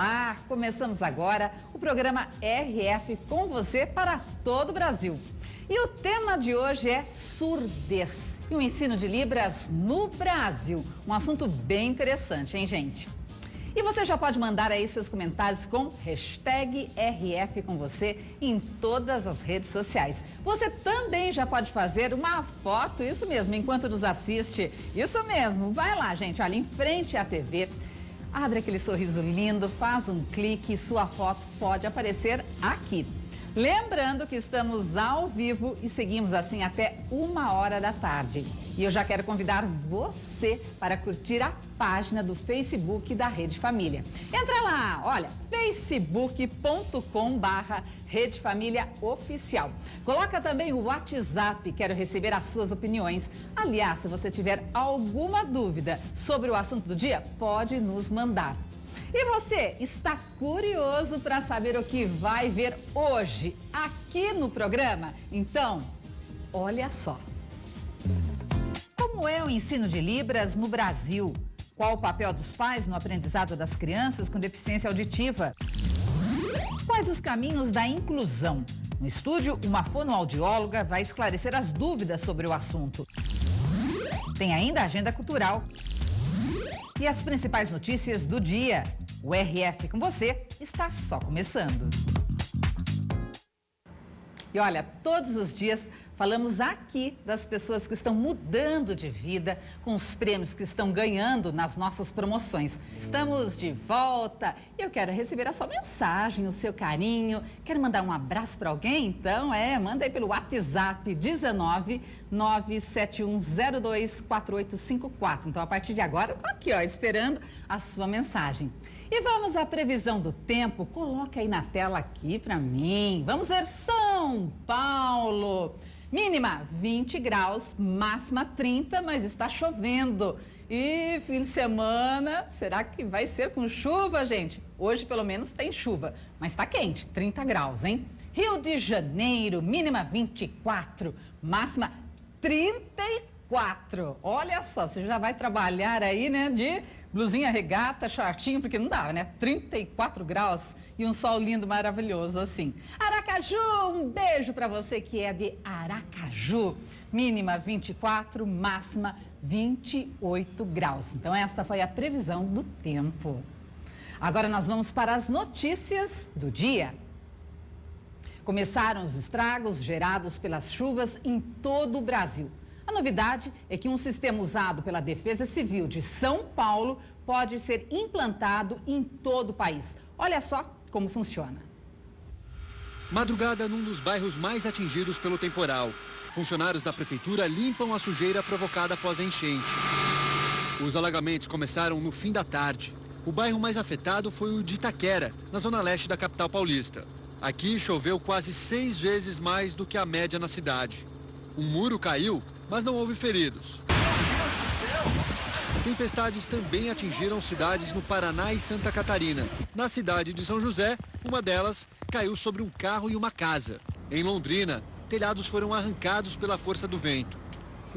Olá, começamos agora o programa RF com você para todo o Brasil. E o tema de hoje é surdez e o ensino de Libras no Brasil. Um assunto bem interessante, hein, gente? E você já pode mandar aí seus comentários com hashtag RF com você em todas as redes sociais. Você também já pode fazer uma foto, isso mesmo, enquanto nos assiste. Isso mesmo, vai lá, gente, olha, em frente à TV. Abre aquele sorriso lindo, faz um clique e sua foto pode aparecer aqui. Lembrando que estamos ao vivo e seguimos assim até 1h da tarde. E eu já quero convidar você para curtir a página do Facebook da Rede Família. Entra lá, olha, facebook.com/Rede Família Oficial. Coloca também o WhatsApp, quero receber as suas opiniões. Aliás, se você tiver alguma dúvida sobre o assunto do dia, pode nos mandar. E você está curioso para saber o que vai ver hoje aqui no programa? Então, olha só. Como é o ensino de Libras no Brasil? Qual o papel dos pais no aprendizado das crianças com deficiência auditiva? Quais os caminhos da inclusão? No estúdio, uma fonoaudióloga vai esclarecer as dúvidas sobre o assunto. Tem ainda a agenda cultural. E as principais notícias do dia. O RF com você está só começando. E olha, todos os dias falamos aqui das pessoas que estão mudando de vida com os prêmios que estão ganhando nas nossas promoções. Estamos de volta e eu quero receber a sua mensagem, o seu carinho. Quer mandar um abraço para alguém? Então, manda aí pelo WhatsApp 19971024854. Então, a partir de agora, eu tô aqui, esperando a sua mensagem. E vamos à previsão do tempo. Coloca aí na tela aqui para mim. Vamos ver São Paulo. Mínima 20 graus, máxima 30, mas está chovendo. E fim de semana, será que vai ser com chuva, gente? Hoje pelo menos tem chuva, mas está quente, 30 graus, hein? Rio de Janeiro, mínima 24, máxima 34. Olha só, você já vai trabalhar aí, né, de blusinha regata, shortinho, porque não dá, né? 34 graus. E um sol lindo, maravilhoso, assim. Aracaju, um beijo para você que é de Aracaju. Mínima 24, máxima 28 graus. Então, esta foi a previsão do tempo. Agora nós vamos para as notícias do dia. Começaram os estragos gerados pelas chuvas em todo o Brasil. A novidade é que um sistema usado pela Defesa Civil de São Paulo pode ser implantado em todo o país. Olha só como funciona. Madrugada num dos bairros mais atingidos pelo temporal. Funcionários da prefeitura limpam a sujeira provocada após a enchente. Os alagamentos começaram no fim da tarde. O bairro mais afetado foi o de Itaquera, na zona leste da capital paulista. Aqui choveu quase 6 vezes mais do que a média na cidade. Um muro caiu, mas não houve feridos. Tempestades também atingiram cidades no Paraná e Santa Catarina. Na cidade de São José, uma delas caiu sobre um carro e uma casa. Em Londrina, telhados foram arrancados pela força do vento.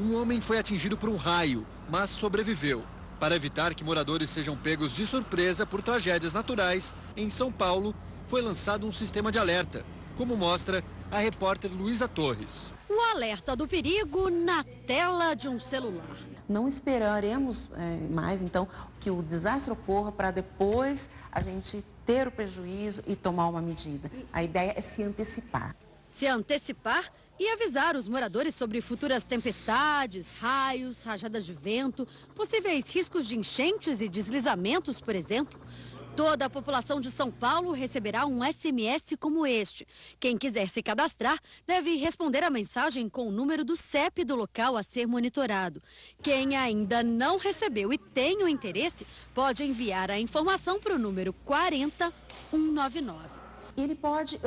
Um homem foi atingido por um raio, mas sobreviveu. Para evitar que moradores sejam pegos de surpresa por tragédias naturais, em São Paulo foi lançado um sistema de alerta, como mostra a repórter Luísa Torres. O alerta do perigo na tela de um celular. Não esperaremos mais, então, que o desastre ocorra para depois a gente ter o prejuízo e tomar uma medida. A ideia é se antecipar. Se antecipar e avisar os moradores sobre futuras tempestades, raios, rajadas de vento, possíveis riscos de enchentes e deslizamentos, por exemplo. Toda a população de São Paulo receberá um SMS como este. Quem quiser se cadastrar deve responder a mensagem com o número do CEP do local a ser monitorado. Quem ainda não recebeu e tem o interesse pode enviar a informação para o número 40199. Ele pode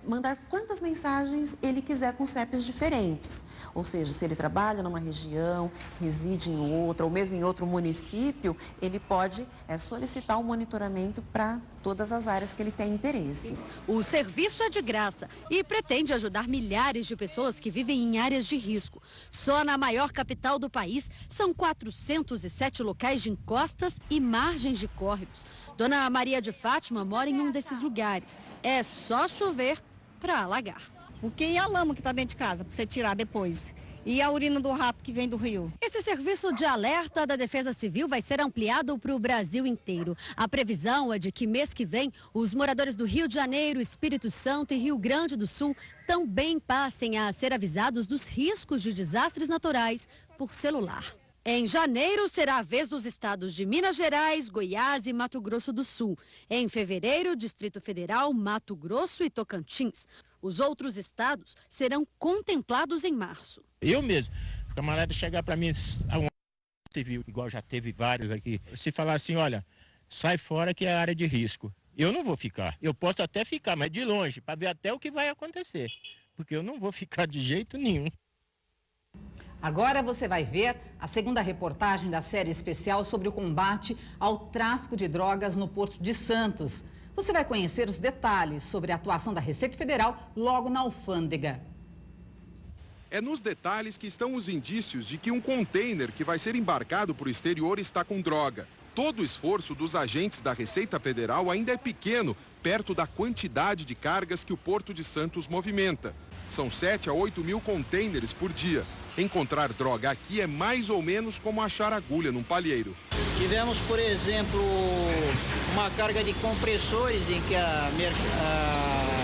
mandar quantas mensagens ele quiser com CEPs diferentes. Ou seja, se ele trabalha numa região, reside em outra, ou mesmo em outro município, ele pode solicitar um monitoramento para todas as áreas que ele tem interesse. O serviço é de graça e pretende ajudar milhares de pessoas que vivem em áreas de risco. Só na maior capital do país são 407 locais de encostas e margens de córregos. Dona Maria de Fátima mora em um desses lugares. É só chover para alagar. O que é a lama que está dentro de casa, para você tirar depois. E a urina do rato que vem do rio. Esse serviço de alerta da Defesa Civil vai ser ampliado para o Brasil inteiro. A previsão é de que mês que vem, os moradores do Rio de Janeiro, Espírito Santo e Rio Grande do Sul também passem a ser avisados dos riscos de desastres naturais por celular. Em janeiro, será a vez dos estados de Minas Gerais, Goiás e Mato Grosso do Sul. Em fevereiro, Distrito Federal, Mato Grosso e Tocantins. Os outros estados serão contemplados em março. Eu mesmo, camarada chegar para mim, civil, igual já teve vários aqui, se falar assim, olha, sai fora que é área de risco. Eu não vou ficar. Eu posso até ficar, mas de longe, para ver até o que vai acontecer. Porque eu não vou ficar de jeito nenhum. Agora você vai ver a segunda reportagem da série especial sobre o combate ao tráfico de drogas no Porto de Santos. Você vai conhecer os detalhes sobre a atuação da Receita Federal logo na alfândega. É nos detalhes que estão os indícios de que um container que vai ser embarcado para o exterior está com droga. Todo o esforço dos agentes da Receita Federal ainda é pequeno, perto da quantidade de cargas que o Porto de Santos movimenta. São 7 a 8 mil containers por dia. Encontrar droga aqui é mais ou menos como achar agulha num palheiro. Tivemos, por exemplo, uma carga de compressores em que a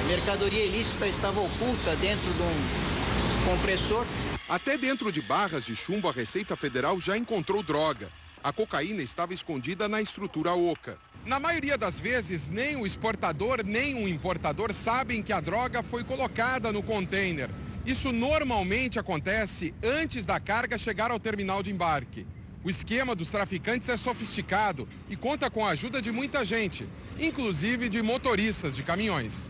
mercadoria ilícita estava oculta dentro de um compressor. Até dentro de barras de chumbo, a Receita Federal já encontrou droga. A cocaína estava escondida na estrutura oca. Na maioria das vezes, nem o exportador nem o importador sabem que a droga foi colocada no container. Isso normalmente acontece antes da carga chegar ao terminal de embarque. O esquema dos traficantes é sofisticado e conta com a ajuda de muita gente, inclusive de motoristas de caminhões.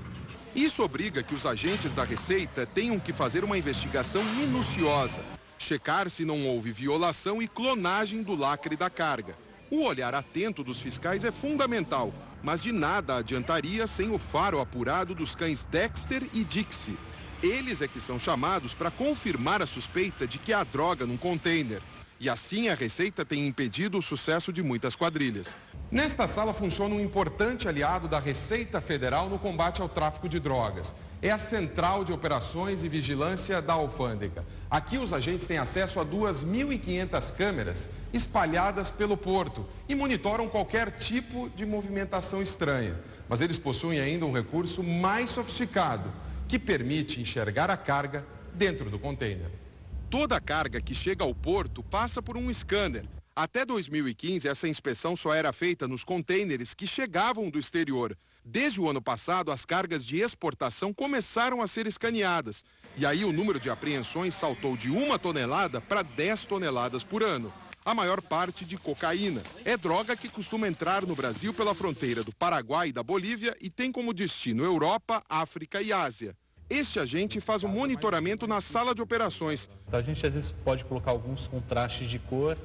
Isso obriga que os agentes da Receita tenham que fazer uma investigação minuciosa, checar se não houve violação e clonagem do lacre da carga. O olhar atento dos fiscais é fundamental, mas de nada adiantaria sem o faro apurado dos cães Dexter e Dixie. Eles é que são chamados para confirmar a suspeita de que há droga num container. E assim a Receita tem impedido o sucesso de muitas quadrilhas. Nesta sala funciona um importante aliado da Receita Federal no combate ao tráfico de drogas. É a Central de Operações e Vigilância da Alfândega. Aqui os agentes têm acesso a 2.500 câmeras espalhadas pelo porto e monitoram qualquer tipo de movimentação estranha. Mas eles possuem ainda um recurso mais sofisticado, que permite enxergar a carga dentro do container. Toda a carga que chega ao porto passa por um scanner. Até 2015, essa inspeção só era feita nos contêineres que chegavam do exterior. Desde o ano passado, as cargas de exportação começaram a ser escaneadas. E aí o número de apreensões saltou de 1 tonelada para 10 toneladas por ano. A maior parte de cocaína. É droga que costuma entrar no Brasil pela fronteira do Paraguai e da Bolívia e tem como destino Europa, África e Ásia. Este agente faz um monitoramento na sala de operações. A gente às vezes pode colocar alguns contrastes de cor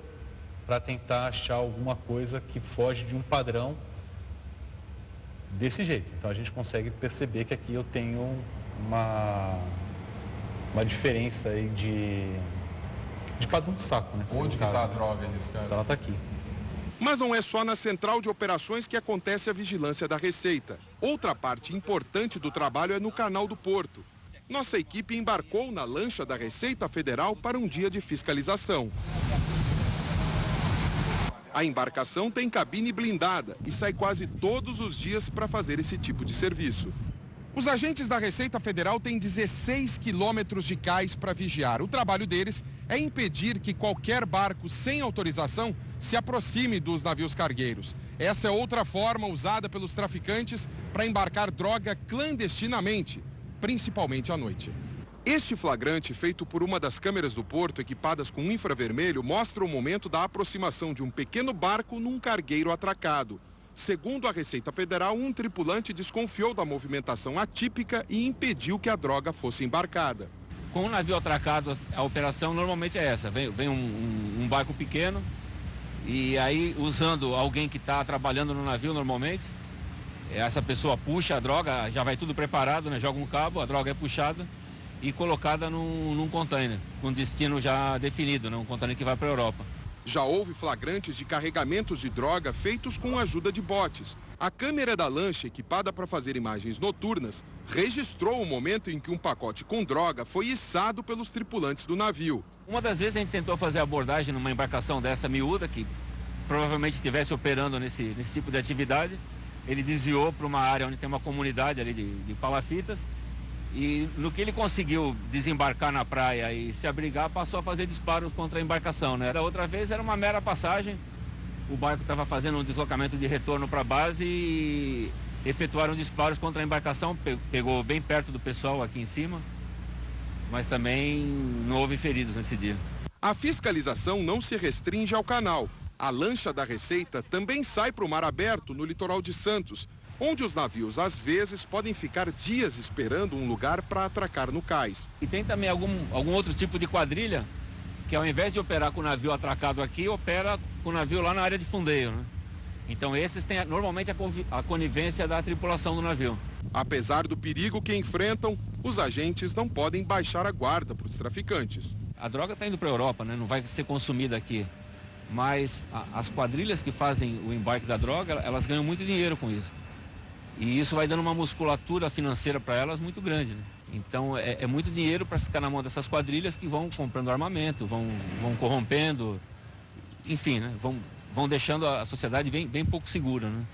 para tentar achar alguma coisa que foge de um padrão desse jeito. Então a gente consegue perceber que aqui eu tenho uma diferença aí de padrão de saco, né? Onde que está a droga nesse caso? Então ela está aqui. Mas não é só na Central de Operações que acontece a vigilância da Receita. Outra parte importante do trabalho é no Canal do Porto. Nossa equipe embarcou na lancha da Receita Federal para um dia de fiscalização. A embarcação tem cabine blindada e sai quase todos os dias para fazer esse tipo de serviço. Os agentes da Receita Federal têm 16 quilômetros de cais para vigiar. O trabalho deles é impedir que qualquer barco sem autorização se aproxime dos navios cargueiros. Essa é outra forma usada pelos traficantes para embarcar droga clandestinamente, principalmente à noite. Este flagrante, feito por uma das câmeras do porto equipadas com infravermelho, mostra o momento da aproximação de um pequeno barco num cargueiro atracado. Segundo a Receita Federal, um tripulante desconfiou da movimentação atípica e impediu que a droga fosse embarcada. Com o navio atracado, a operação normalmente é essa. Vem um barco pequeno e aí, usando alguém que está trabalhando no navio normalmente, essa pessoa puxa a droga, já vai tudo preparado, né? Joga um cabo, a droga é puxada e colocada num container, com destino já definido, né? Um container que vai para a Europa. Já houve flagrantes de carregamentos de droga feitos com a ajuda de botes. A câmera da lancha, equipada para fazer imagens noturnas, registrou o momento em que um pacote com droga foi içado pelos tripulantes do navio. Uma das vezes a gente tentou fazer abordagem numa embarcação dessa miúda, que provavelmente estivesse operando nesse tipo de atividade. Ele desviou para uma área onde tem uma comunidade ali de palafitas. E no que ele conseguiu desembarcar na praia e se abrigar, passou a fazer disparos contra a embarcação, né? Da outra vez era uma mera passagem, o barco estava fazendo um deslocamento de retorno para a base e efetuaram disparos contra a embarcação, pegou bem perto do pessoal aqui em cima, mas também não houve feridos nesse dia. A fiscalização não se restringe ao canal. A lancha da Receita também sai para o mar aberto no litoral de Santos, onde os navios, às vezes, podem ficar dias esperando um lugar para atracar no cais. E tem também algum outro tipo de quadrilha, que ao invés de operar com o navio atracado aqui, opera com o navio lá na área de fundeio, né? Então esses têm normalmente a conivência da tripulação do navio. Apesar do perigo que enfrentam, os agentes não podem baixar a guarda para os traficantes. A droga está indo para a Europa, né? Não vai ser consumida aqui. Mas as quadrilhas que fazem o embarque da droga, elas ganham muito dinheiro com isso. E isso vai dando uma musculatura financeira para elas muito grande, né? Então é muito dinheiro para ficar na mão dessas quadrilhas que vão comprando armamento, vão corrompendo, enfim, né? Vão deixando a sociedade bem pouco segura, né?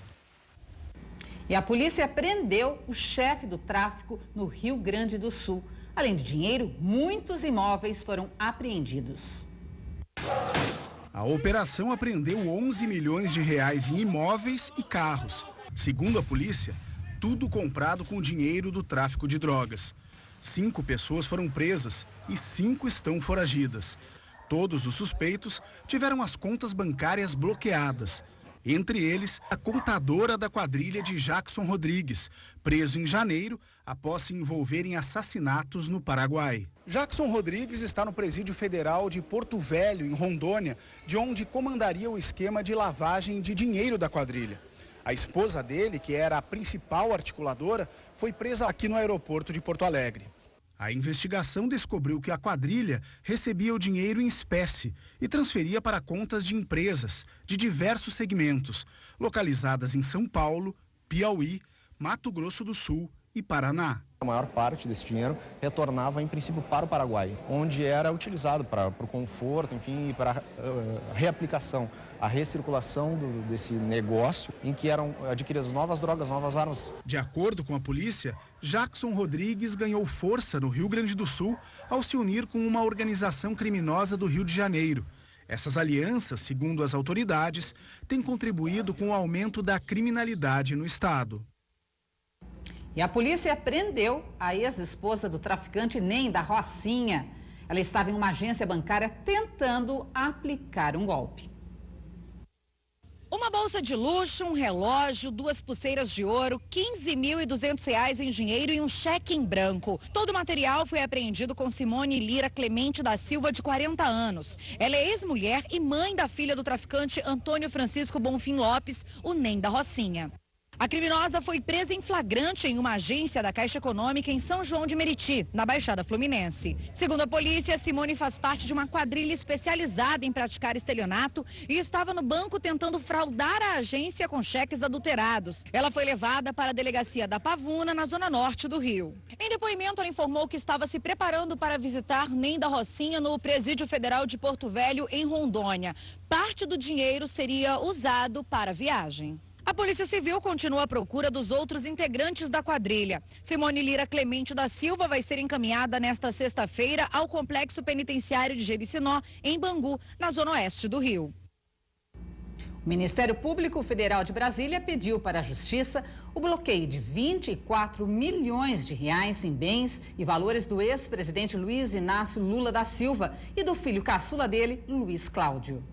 E a polícia prendeu o chefe do tráfico no Rio Grande do Sul. Além de dinheiro, muitos imóveis foram apreendidos. A operação apreendeu 11 milhões de reais em imóveis e carros. Segundo a polícia, tudo comprado com dinheiro do tráfico de drogas. 5 pessoas foram presas e 5 estão foragidas. Todos os suspeitos tiveram as contas bancárias bloqueadas. Entre eles, a contadora da quadrilha de Jackson Rodrigues, preso em janeiro após se envolver em assassinatos no Paraguai. Jackson Rodrigues está no Presídio Federal de Porto Velho, em Rondônia, de onde comandaria o esquema de lavagem de dinheiro da quadrilha. A esposa dele, que era a principal articuladora, foi presa aqui no aeroporto de Porto Alegre. A investigação descobriu que a quadrilha recebia o dinheiro em espécie e transferia para contas de empresas de diversos segmentos, localizadas em São Paulo, Piauí, Mato Grosso do Sul e Paraná. A maior parte desse dinheiro retornava, em princípio, para o Paraguai, onde era utilizado para o conforto, enfim, para a reaplicação, a recirculação desse negócio em que eram adquiridas novas drogas, novas armas. De acordo com a polícia, Jackson Rodrigues ganhou força no Rio Grande do Sul ao se unir com uma organização criminosa do Rio de Janeiro. Essas alianças, segundo as autoridades, têm contribuído com o aumento da criminalidade no estado. E a polícia prendeu a ex-esposa do traficante Ney da Rocinha. Ela estava em uma agência bancária tentando aplicar um golpe. Uma bolsa de luxo, um relógio, 2 pulseiras de ouro, R$15.200 em dinheiro e um cheque em branco. Todo o material foi apreendido com Simone Lira Clemente da Silva, de 40 anos. Ela é ex-mulher e mãe da filha do traficante Antônio Francisco Bonfim Lopes, o Ney da Rocinha. A criminosa foi presa em flagrante em uma agência da Caixa Econômica em São João de Meriti, na Baixada Fluminense. Segundo a polícia, Simone faz parte de uma quadrilha especializada em praticar estelionato e estava no banco tentando fraudar a agência com cheques adulterados. Ela foi levada para a delegacia da Pavuna, na zona norte do Rio. Em depoimento, ela informou que estava se preparando para visitar Ney da Rocinha no Presídio Federal de Porto Velho, em Rondônia. Parte do dinheiro seria usado para a viagem. A Polícia Civil continua à procura dos outros integrantes da quadrilha. Simone Lira Clemente da Silva vai ser encaminhada nesta sexta-feira ao Complexo Penitenciário de Jericinó, em Bangu, na zona oeste do Rio. O Ministério Público Federal de Brasília pediu para a Justiça o bloqueio de 24 milhões de reais em bens e valores do ex-presidente Luiz Inácio Lula da Silva e do filho caçula dele, Luiz Cláudio.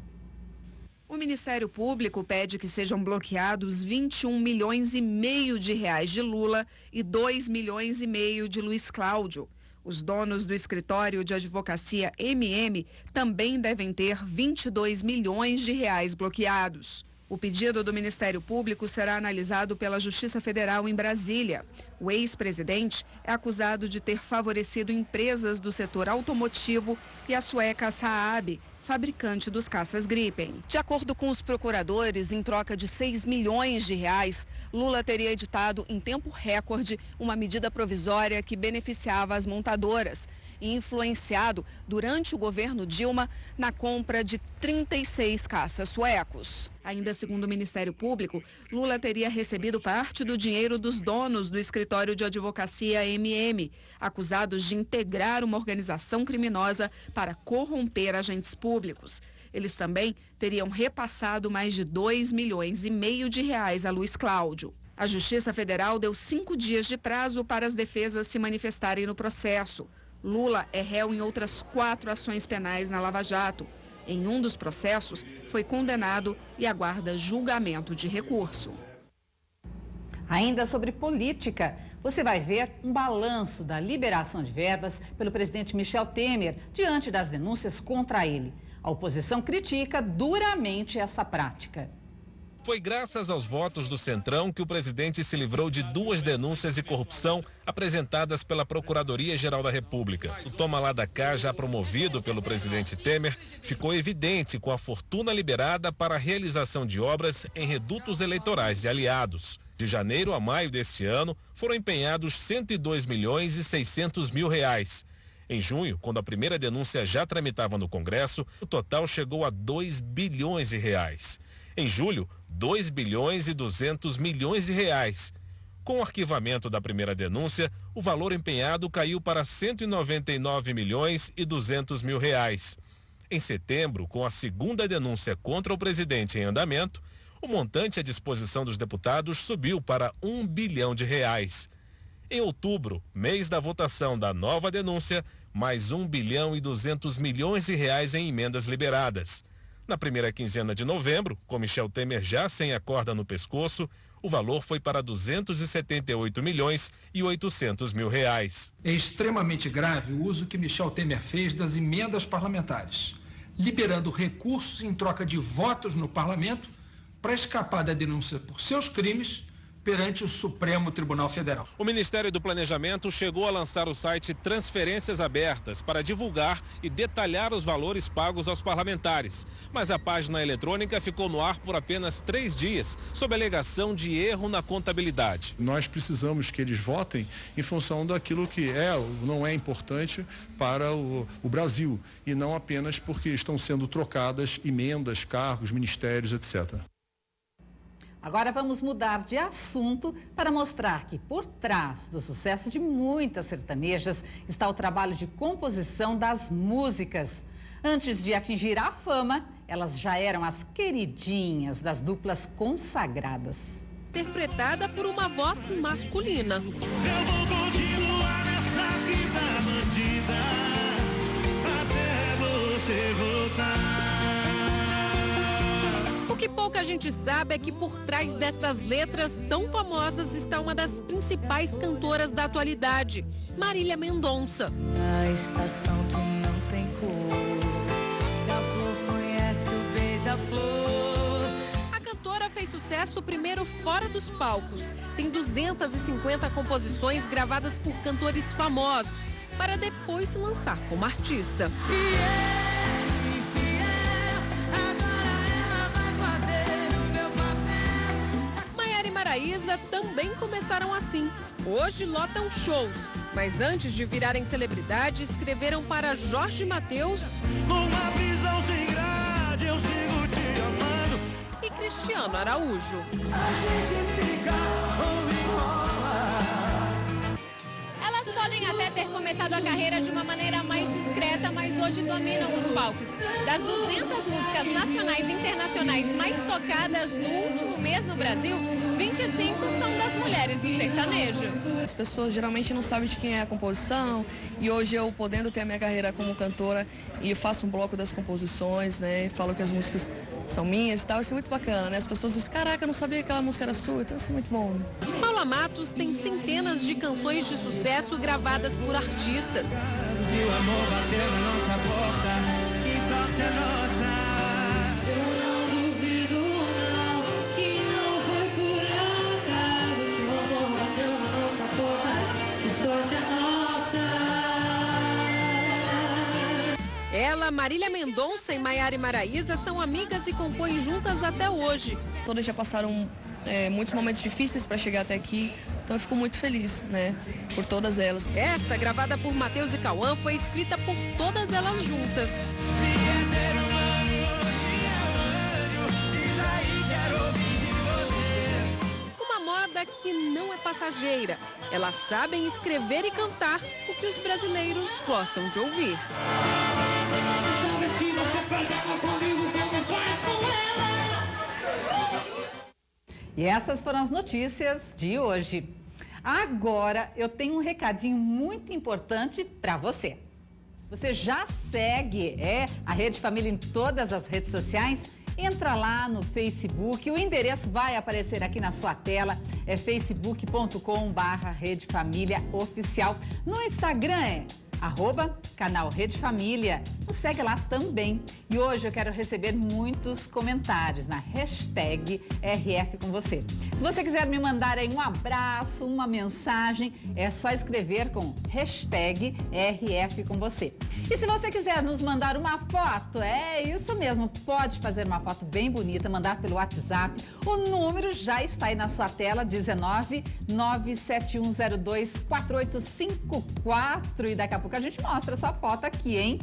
O Ministério Público pede que sejam bloqueados 21 milhões e meio de reais de Lula e 2 milhões e meio de Luiz Cláudio. Os donos do escritório de advocacia MM também devem ter 22 milhões de reais bloqueados. O pedido do Ministério Público será analisado pela Justiça Federal em Brasília. O ex-presidente é acusado de ter favorecido empresas do setor automotivo e a sueca Saab, fabricante dos caças Gripen. De acordo com os procuradores, em troca de 6 milhões de reais, Lula teria editado em tempo recorde uma medida provisória que beneficiava as montadoras e influenciado, durante o governo Dilma, na compra de 36 caças suecos. Ainda segundo o Ministério Público, Lula teria recebido parte do dinheiro dos donos do escritório de advocacia MM, acusados de integrar uma organização criminosa para corromper agentes públicos. Eles também teriam repassado mais de 2,5 milhões de reais a Luiz Cláudio. A Justiça Federal deu 5 dias de prazo para as defesas se manifestarem no processo. Lula é réu em outras 4 ações penais na Lava Jato. Em um dos processos, foi condenado e aguarda julgamento de recurso. Ainda sobre política, você vai ver um balanço da liberação de verbas pelo presidente Michel Temer diante das denúncias contra ele. A oposição critica duramente essa prática. Foi graças aos votos do Centrão que o presidente se livrou de 2 denúncias de corrupção apresentadas pela Procuradoria-Geral da República. O toma lá da cá, já promovido pelo presidente Temer, ficou evidente com a fortuna liberada para a realização de obras em redutos eleitorais de aliados. De janeiro a maio deste ano, foram empenhados 102 milhões e 600 mil reais. Em junho, quando a primeira denúncia já tramitava no Congresso, o total chegou a 2 bilhões de reais. Em julho, 2 bilhões e 200 milhões de reais. Com o arquivamento da primeira denúncia, o valor empenhado caiu para 199 milhões e 200 mil reais. Em setembro, com a segunda denúncia contra o presidente em andamento, o montante à disposição dos deputados subiu para 1 bilhão de reais. Em outubro, mês da votação da nova denúncia, mais 1 bilhão e 200 milhões de reais em emendas liberadas. Na primeira quinzena de novembro, com Michel Temer já sem a corda no pescoço, o valor foi para 278 milhões e 800 mil reais. É extremamente grave o uso que Michel Temer fez das emendas parlamentares, liberando recursos em troca de votos no parlamento para escapar da denúncia por seus crimes perante o Supremo Tribunal Federal. O Ministério do Planejamento chegou a lançar o site Transferências Abertas para divulgar e detalhar os valores pagos aos parlamentares. Mas a página eletrônica ficou no ar por apenas 3 dias, sob alegação de erro na contabilidade. Nós precisamos que eles votem em função daquilo que é ou não é importante para o Brasil, e não apenas porque estão sendo trocadas emendas, cargos, ministérios, etc. Agora vamos mudar de assunto para mostrar que por trás do sucesso de muitas sertanejas está o trabalho de composição das músicas. Antes de atingir a fama, elas já eram as queridinhas das duplas consagradas. Interpretada por uma voz masculina. Eu vou continuar nessa vida bandida até você voltar. O que pouca gente sabe é que por trás dessas letras tão famosas está uma das principais cantoras da atualidade, Marília Mendonça. Na estação que não tem cor, a flor conhece o beija-flor. A cantora fez sucesso primeiro fora dos palcos. Tem 250 composições gravadas por cantores famosos, para depois se lançar como artista. Maraísa também começaram assim. Hoje lotam shows, mas antes de virarem celebridade, escreveram para Jorge Mateus. Numa prisão sem grade, eu sigo te amando. E Cristiano Araújo. A gente fica ou enrola. Elas podem até ter começado a carreira de uma maneira mais discreta, mas hoje dominam os palcos. Das 200 músicas nacionais e internacionais mais tocadas no último mês no Brasil, 25 são das mulheres cantores do sertanejo. As pessoas geralmente não sabem de quem é a composição e hoje eu podendo ter a minha carreira como cantora e eu faço um bloco das composições, né, e falo que as músicas são minhas e tal, isso é muito bacana, né? As pessoas dizem, caraca, eu não sabia que aquela música era sua, então isso é muito bom. Paula Matos tem centenas de canções de sucesso gravadas por artistas. Se o amor bateu na nossa porta, que sorte é nossa. Eu não duvido não, que não foi por acaso. Se o amor bateu na nossa porta, que sorte é nossa. Ela, Marília Mendonça e Maiara e Maraísa são amigas e compõem juntas até hoje. Todas já passaram muitos momentos difíceis para chegar até aqui, então eu fico muito feliz, né, por todas elas. Esta, gravada por Matheus e Cauã, foi escrita por todas elas juntas. Uma moda que não é passageira. Elas sabem escrever e cantar o que os brasileiros gostam de ouvir. Sabe se você faz amor comigo como faz com ela. E essas foram as notícias de hoje. Agora eu tenho um recadinho muito importante para você. Você já segue a Rede Família em todas as redes sociais? Entra lá no Facebook, o endereço vai aparecer aqui na sua tela, é facebook.com/Rede Família Oficial. No Instagram @canal Rede Família. Nos segue lá também. E hoje eu quero receber muitos comentários na hashtag RF com você. Se você quiser me mandar aí um abraço, uma mensagem, é só escrever com hashtag RF com você. E se você quiser nos mandar uma foto, é isso mesmo, pode fazer uma foto bem bonita, mandar pelo WhatsApp. O número já está aí na sua tela, 19971024854. E daqui a pouco a gente mostra a sua foto aqui, hein?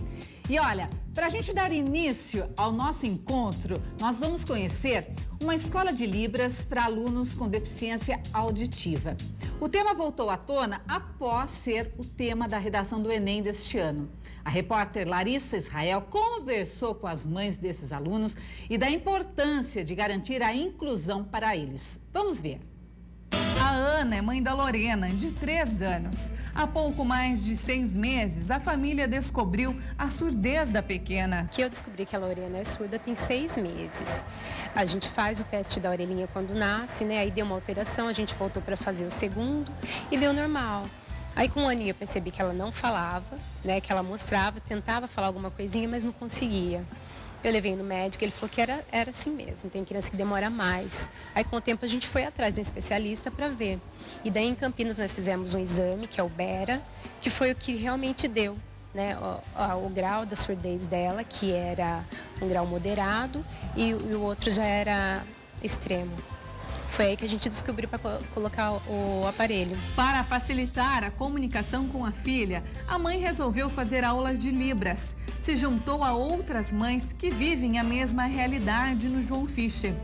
E olha, para a gente dar início ao nosso encontro, nós vamos conhecer uma escola de Libras para alunos com deficiência auditiva. O tema voltou à tona após ser o tema da redação do Enem deste ano. A repórter Larissa Israel conversou com as mães desses alunos e da importância de garantir a inclusão para eles. Vamos ver. A Ana é mãe da Lorena, de 3 anos. Há pouco mais de 6 meses, a família descobriu a surdez da pequena. Que eu descobri que a Lorena é surda tem 6 meses. A gente faz o teste da orelhinha quando nasce, né? Aí deu uma alteração, a gente voltou para fazer o segundo e deu normal. Aí com 1 aninho eu percebi que ela não falava, né? Que ela mostrava, tentava falar alguma coisinha, mas não conseguia. Eu levei no médico, ele falou que era assim mesmo, tem criança que demora mais. Aí com o tempo a gente foi atrás de um especialista para ver. E daí em Campinas nós fizemos um exame, que é o BERA, que foi o que realmente deu, né, o grau da surdez dela, que era um grau moderado e o outro já era extremo. Foi aí que a gente descobriu para colocar o aparelho. Para facilitar a comunicação com a filha, a mãe resolveu fazer aulas de Libras. Se juntou a outras mães que vivem a mesma realidade no João Fischer.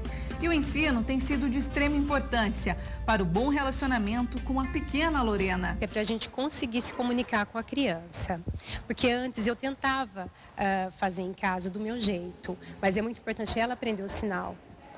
E o ensino tem sido de extrema importância para o bom relacionamento com a pequena Lorena. É para a gente conseguir se comunicar com a criança. Porque antes eu tentava fazer em casa do meu jeito, mas é muito importante ela aprender o sinal,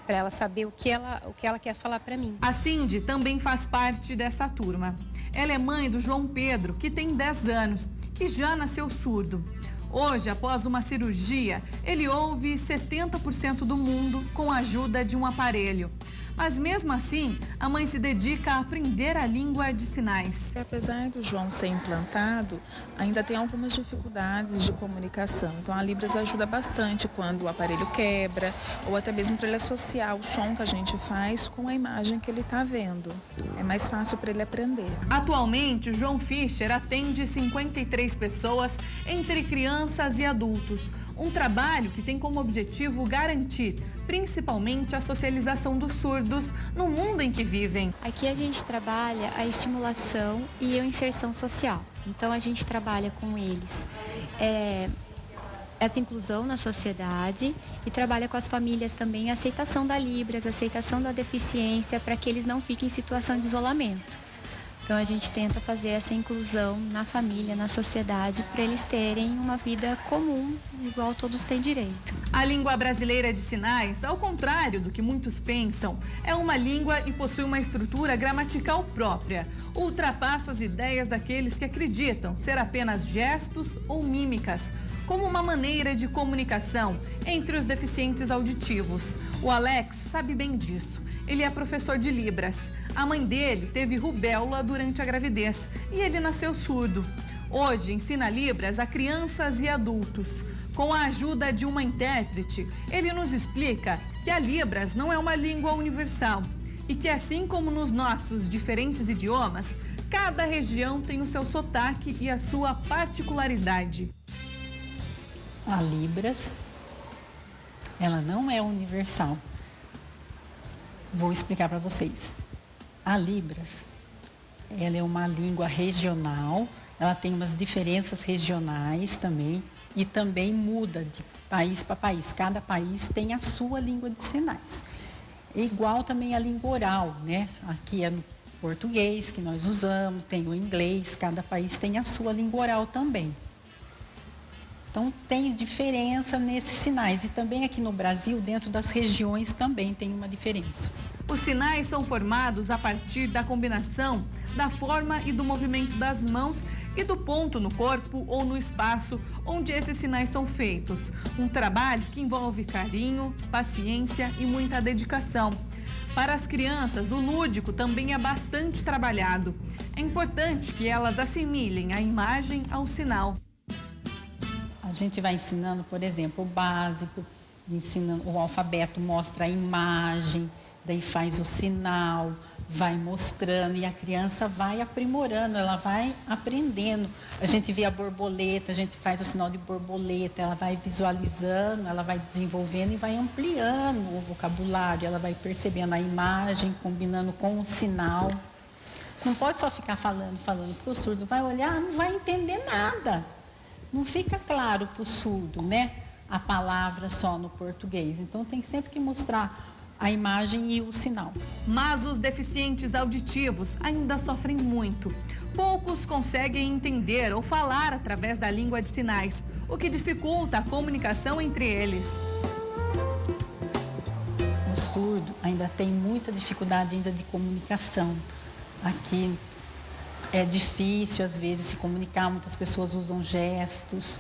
para ela saber o que ela quer falar para mim. A Cindy também faz parte dessa turma. Ela é mãe do João Pedro, que tem 10 anos, que já nasceu surdo. Hoje, após uma cirurgia, ele ouve 70% do mundo com a ajuda de um aparelho. Mas mesmo assim, a mãe se dedica a aprender a língua de sinais. Apesar do João ser implantado, ainda tem algumas dificuldades de comunicação. Então a Libras ajuda bastante quando o aparelho quebra ou até mesmo para ele associar o som que a gente faz com a imagem que ele está vendo. É mais fácil para ele aprender. Atualmente, o João Fischer atende 53 pessoas, entre crianças e adultos. Um trabalho que tem como objetivo garantir, principalmente, a socialização dos surdos no mundo em que vivem. Aqui a gente trabalha a estimulação e a inserção social. Então a gente trabalha com eles essa inclusão na sociedade e trabalha com as famílias também a aceitação da Libras, a aceitação da deficiência, para que eles não fiquem em situação de isolamento. Então a gente tenta fazer essa inclusão na família, na sociedade, para eles terem uma vida comum, igual todos têm direito. A língua brasileira de sinais, ao contrário do que muitos pensam, é uma língua e possui uma estrutura gramatical própria. Ultrapassa as ideias daqueles que acreditam ser apenas gestos ou mímicas, como uma maneira de comunicação entre os deficientes auditivos. O Alex sabe bem disso. Ele é professor de Libras. A mãe dele teve rubéola durante a gravidez e ele nasceu surdo. Hoje ensina Libras a crianças e adultos. Com a ajuda de uma intérprete, ele nos explica que a Libras não é uma língua universal e que, assim como nos nossos diferentes idiomas, cada região tem o seu sotaque e a sua particularidade. A Libras, ela não é universal. Vou explicar para vocês. A Libras, ela é uma língua regional, ela tem umas diferenças regionais também e também muda de país para país. Cada país tem a sua língua de sinais. É igual também a língua oral, né? Aqui é no português que nós usamos, tem o inglês, cada país tem a sua língua oral também. Então, tem diferença nesses sinais. E também aqui no Brasil, dentro das regiões, também tem uma diferença. Os sinais são formados a partir da combinação da forma e do movimento das mãos e do ponto no corpo ou no espaço onde esses sinais são feitos. Um trabalho que envolve carinho, paciência e muita dedicação. Para as crianças, o lúdico também é bastante trabalhado. É importante que elas assimilem a imagem ao sinal. A gente vai ensinando, por exemplo, o básico, ensinando, o alfabeto mostra a imagem, daí faz o sinal, vai mostrando e a criança vai aprimorando, ela vai aprendendo. A gente vê a borboleta, a gente faz o sinal de borboleta, ela vai visualizando, ela vai desenvolvendo e vai ampliando o vocabulário, ela vai percebendo a imagem, combinando com o sinal. Não pode só ficar falando, porque o surdo vai olhar, não vai entender nada. Não fica claro para o surdo, né? A palavra só no português. Então tem sempre que mostrar a imagem e o sinal. Mas os deficientes auditivos ainda sofrem muito. Poucos conseguem entender ou falar através da língua de sinais, o que dificulta a comunicação entre eles. O surdo ainda tem muita dificuldade ainda de comunicação. Aqui é difícil, às vezes, se comunicar. Muitas pessoas usam gestos,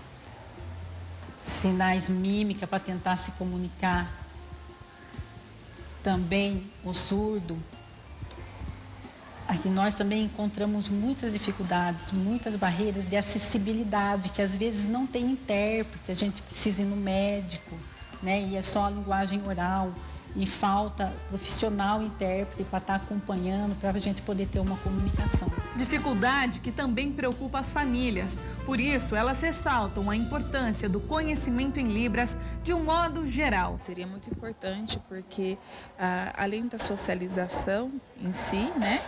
sinais, mímica para tentar se comunicar. Também o surdo, aqui nós também encontramos muitas dificuldades, muitas barreiras de acessibilidade, que às vezes não tem intérprete, a gente precisa ir no médico, né? E é só a linguagem oral. E falta profissional intérprete para estar acompanhando, para a gente poder ter uma comunicação. Dificuldade que também preocupa as famílias. Por isso, elas ressaltam a importância do conhecimento em Libras de um modo geral. Seria muito importante porque, além da socialização em si, né,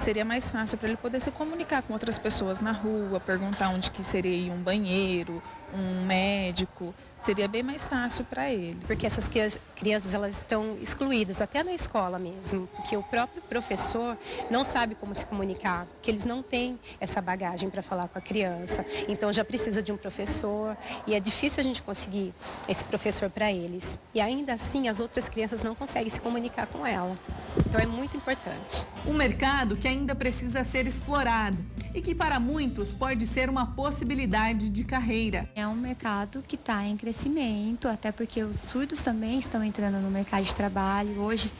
seria mais fácil para ele poder se comunicar com outras pessoas na rua, perguntar onde que seria um banheiro, um médico. Seria bem mais fácil para ele. Porque essas crianças elas estão excluídas, até na escola mesmo, porque o próprio professor não sabe como se comunicar, porque eles não têm essa bagagem para falar com a criança. Então já precisa de um professor e é difícil a gente conseguir esse professor para eles. E ainda assim as outras crianças não conseguem se comunicar com ela. Então é muito importante. Um mercado que ainda precisa ser explorado e que para muitos pode ser uma possibilidade de carreira. É um mercado que está em crescimento, até porque os surdos também estão entrando no mercado de trabalho. Hoje,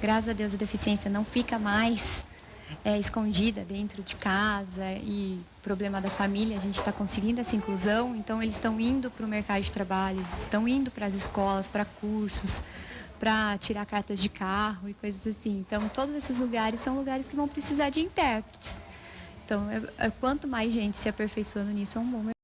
graças a Deus, a deficiência não fica mais escondida dentro de casa e problema da família, a gente está conseguindo essa inclusão, então eles estão indo para o mercado de trabalho, estão indo para as escolas, para cursos, para tirar cartas de carro e coisas assim. Então, todos esses lugares são lugares que vão precisar de intérpretes. Então, quanto mais gente se aperfeiçoando nisso, é um bom mercado.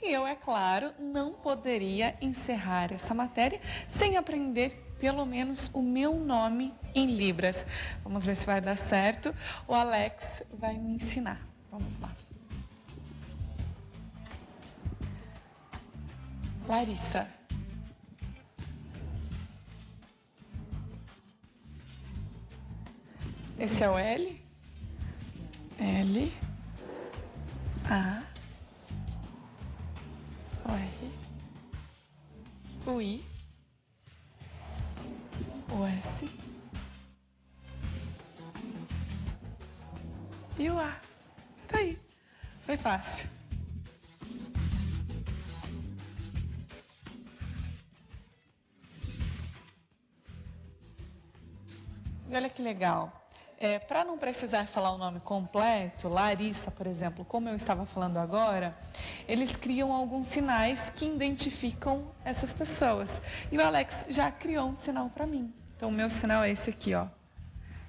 E eu, é claro, não poderia encerrar essa matéria sem aprender pelo menos o meu nome em libras. Vamos ver se vai dar certo. O Alex vai me ensinar. Vamos lá. Larissa. Esse é o L. L. A. O R. O I. O S. E o A. Tá aí. Foi fácil. E olha que legal. Para não precisar falar o nome completo, Larissa, por exemplo, como eu estava falando agora, eles criam alguns sinais que identificam essas pessoas. E o Alex já criou um sinal para mim. Então, o meu sinal é esse aqui, ó.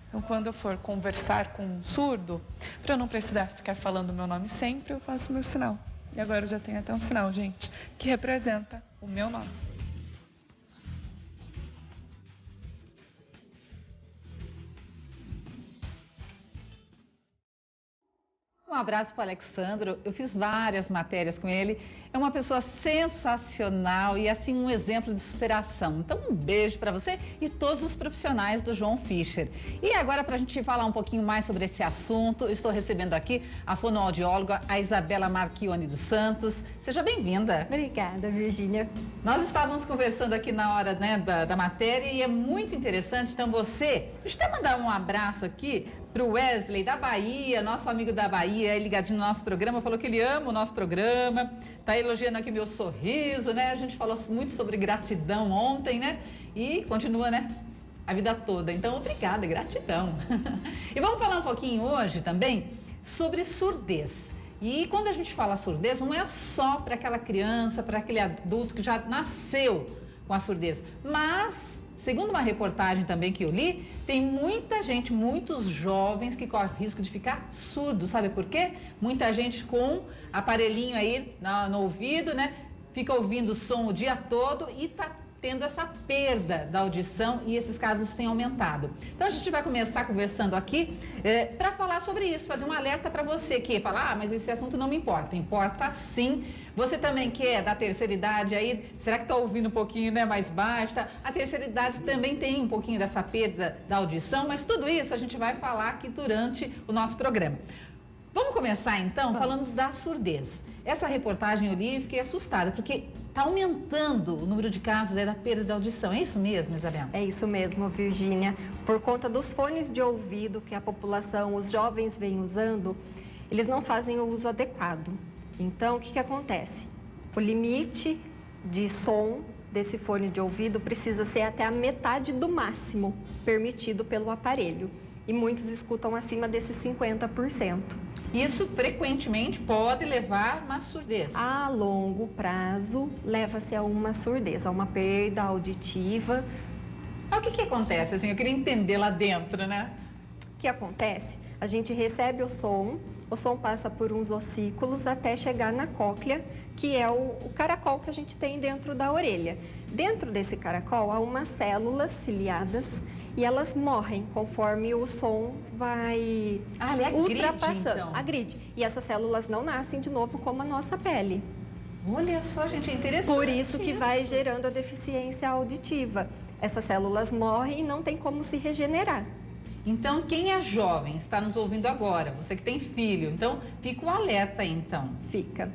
Então, quando eu for conversar com um surdo, para eu não precisar ficar falando o meu nome sempre, eu faço o meu sinal. E agora eu já tenho até um sinal, gente, que representa o meu nome. Um abraço para o Alexandro, eu fiz várias matérias com ele, é uma pessoa sensacional e assim um exemplo de superação. Então um beijo para você e todos os profissionais do João Fischer. E agora para a gente falar um pouquinho mais sobre esse assunto, eu estou recebendo aqui a fonoaudióloga, a Isabela Marchione dos Santos. Seja bem-vinda. Obrigada, Virgínia. Nós estávamos conversando aqui na hora, né, da matéria e é muito interessante, então deixa eu até mandar um abraço aqui para o Wesley da Bahia, nosso amigo da Bahia, ligadinho no nosso programa, falou que ele ama o nosso programa, tá elogiando aqui meu sorriso, né? A gente falou muito sobre gratidão ontem, né? E continua, né? A vida toda. Então, obrigada, gratidão. E vamos falar um pouquinho hoje também sobre surdez. E quando a gente fala surdez, não é só para aquela criança, para aquele adulto que já nasceu com a surdez, mas segundo uma reportagem também que eu li, tem muita gente, muitos jovens que correm risco de ficar surdo. Sabe por quê? Muita gente com aparelhinho aí no ouvido, né? Fica ouvindo o som o dia todo e tá tendo essa perda da audição e esses casos têm aumentado. Então a gente vai começar conversando aqui para falar sobre isso, fazer um alerta para você que fala, mas esse assunto não me importa. Importa sim. Você também que é da terceira idade aí, será que está ouvindo um pouquinho, né, mais baixo? Tá? A terceira idade também tem um pouquinho dessa perda da audição, mas tudo isso a gente vai falar aqui durante o nosso programa. Vamos começar então falando da surdez. Essa reportagem eu li e fiquei assustada, porque está aumentando o número de casos da perda da audição. É isso mesmo, Isabela? É isso mesmo, Virgínia. Por conta dos fones de ouvido que a população, os jovens vêm usando, eles não fazem o uso adequado. Então, o que acontece? O limite de som desse fone de ouvido precisa ser até a metade do máximo permitido pelo aparelho. E muitos escutam acima desses 50%. Isso frequentemente pode levar a uma surdez. A longo prazo, leva-se a uma surdez, a uma perda auditiva. Mas o que acontece? Assim, eu queria entender lá dentro, né? O que acontece? A gente recebe o som passa por uns ossículos até chegar na cóclea, que é o caracol que a gente tem dentro da orelha. Dentro desse caracol há umas células ciliadas e elas morrem conforme o som vai ultrapassando. Então. Agride. E essas células não nascem de novo como a nossa pele. Olha só, gente, é interessante. Por isso que vai gerando a deficiência auditiva. Essas células morrem e não tem como se regenerar. Então, quem é jovem, está nos ouvindo agora, você que tem filho, então fica o alerta aí, então. Fica.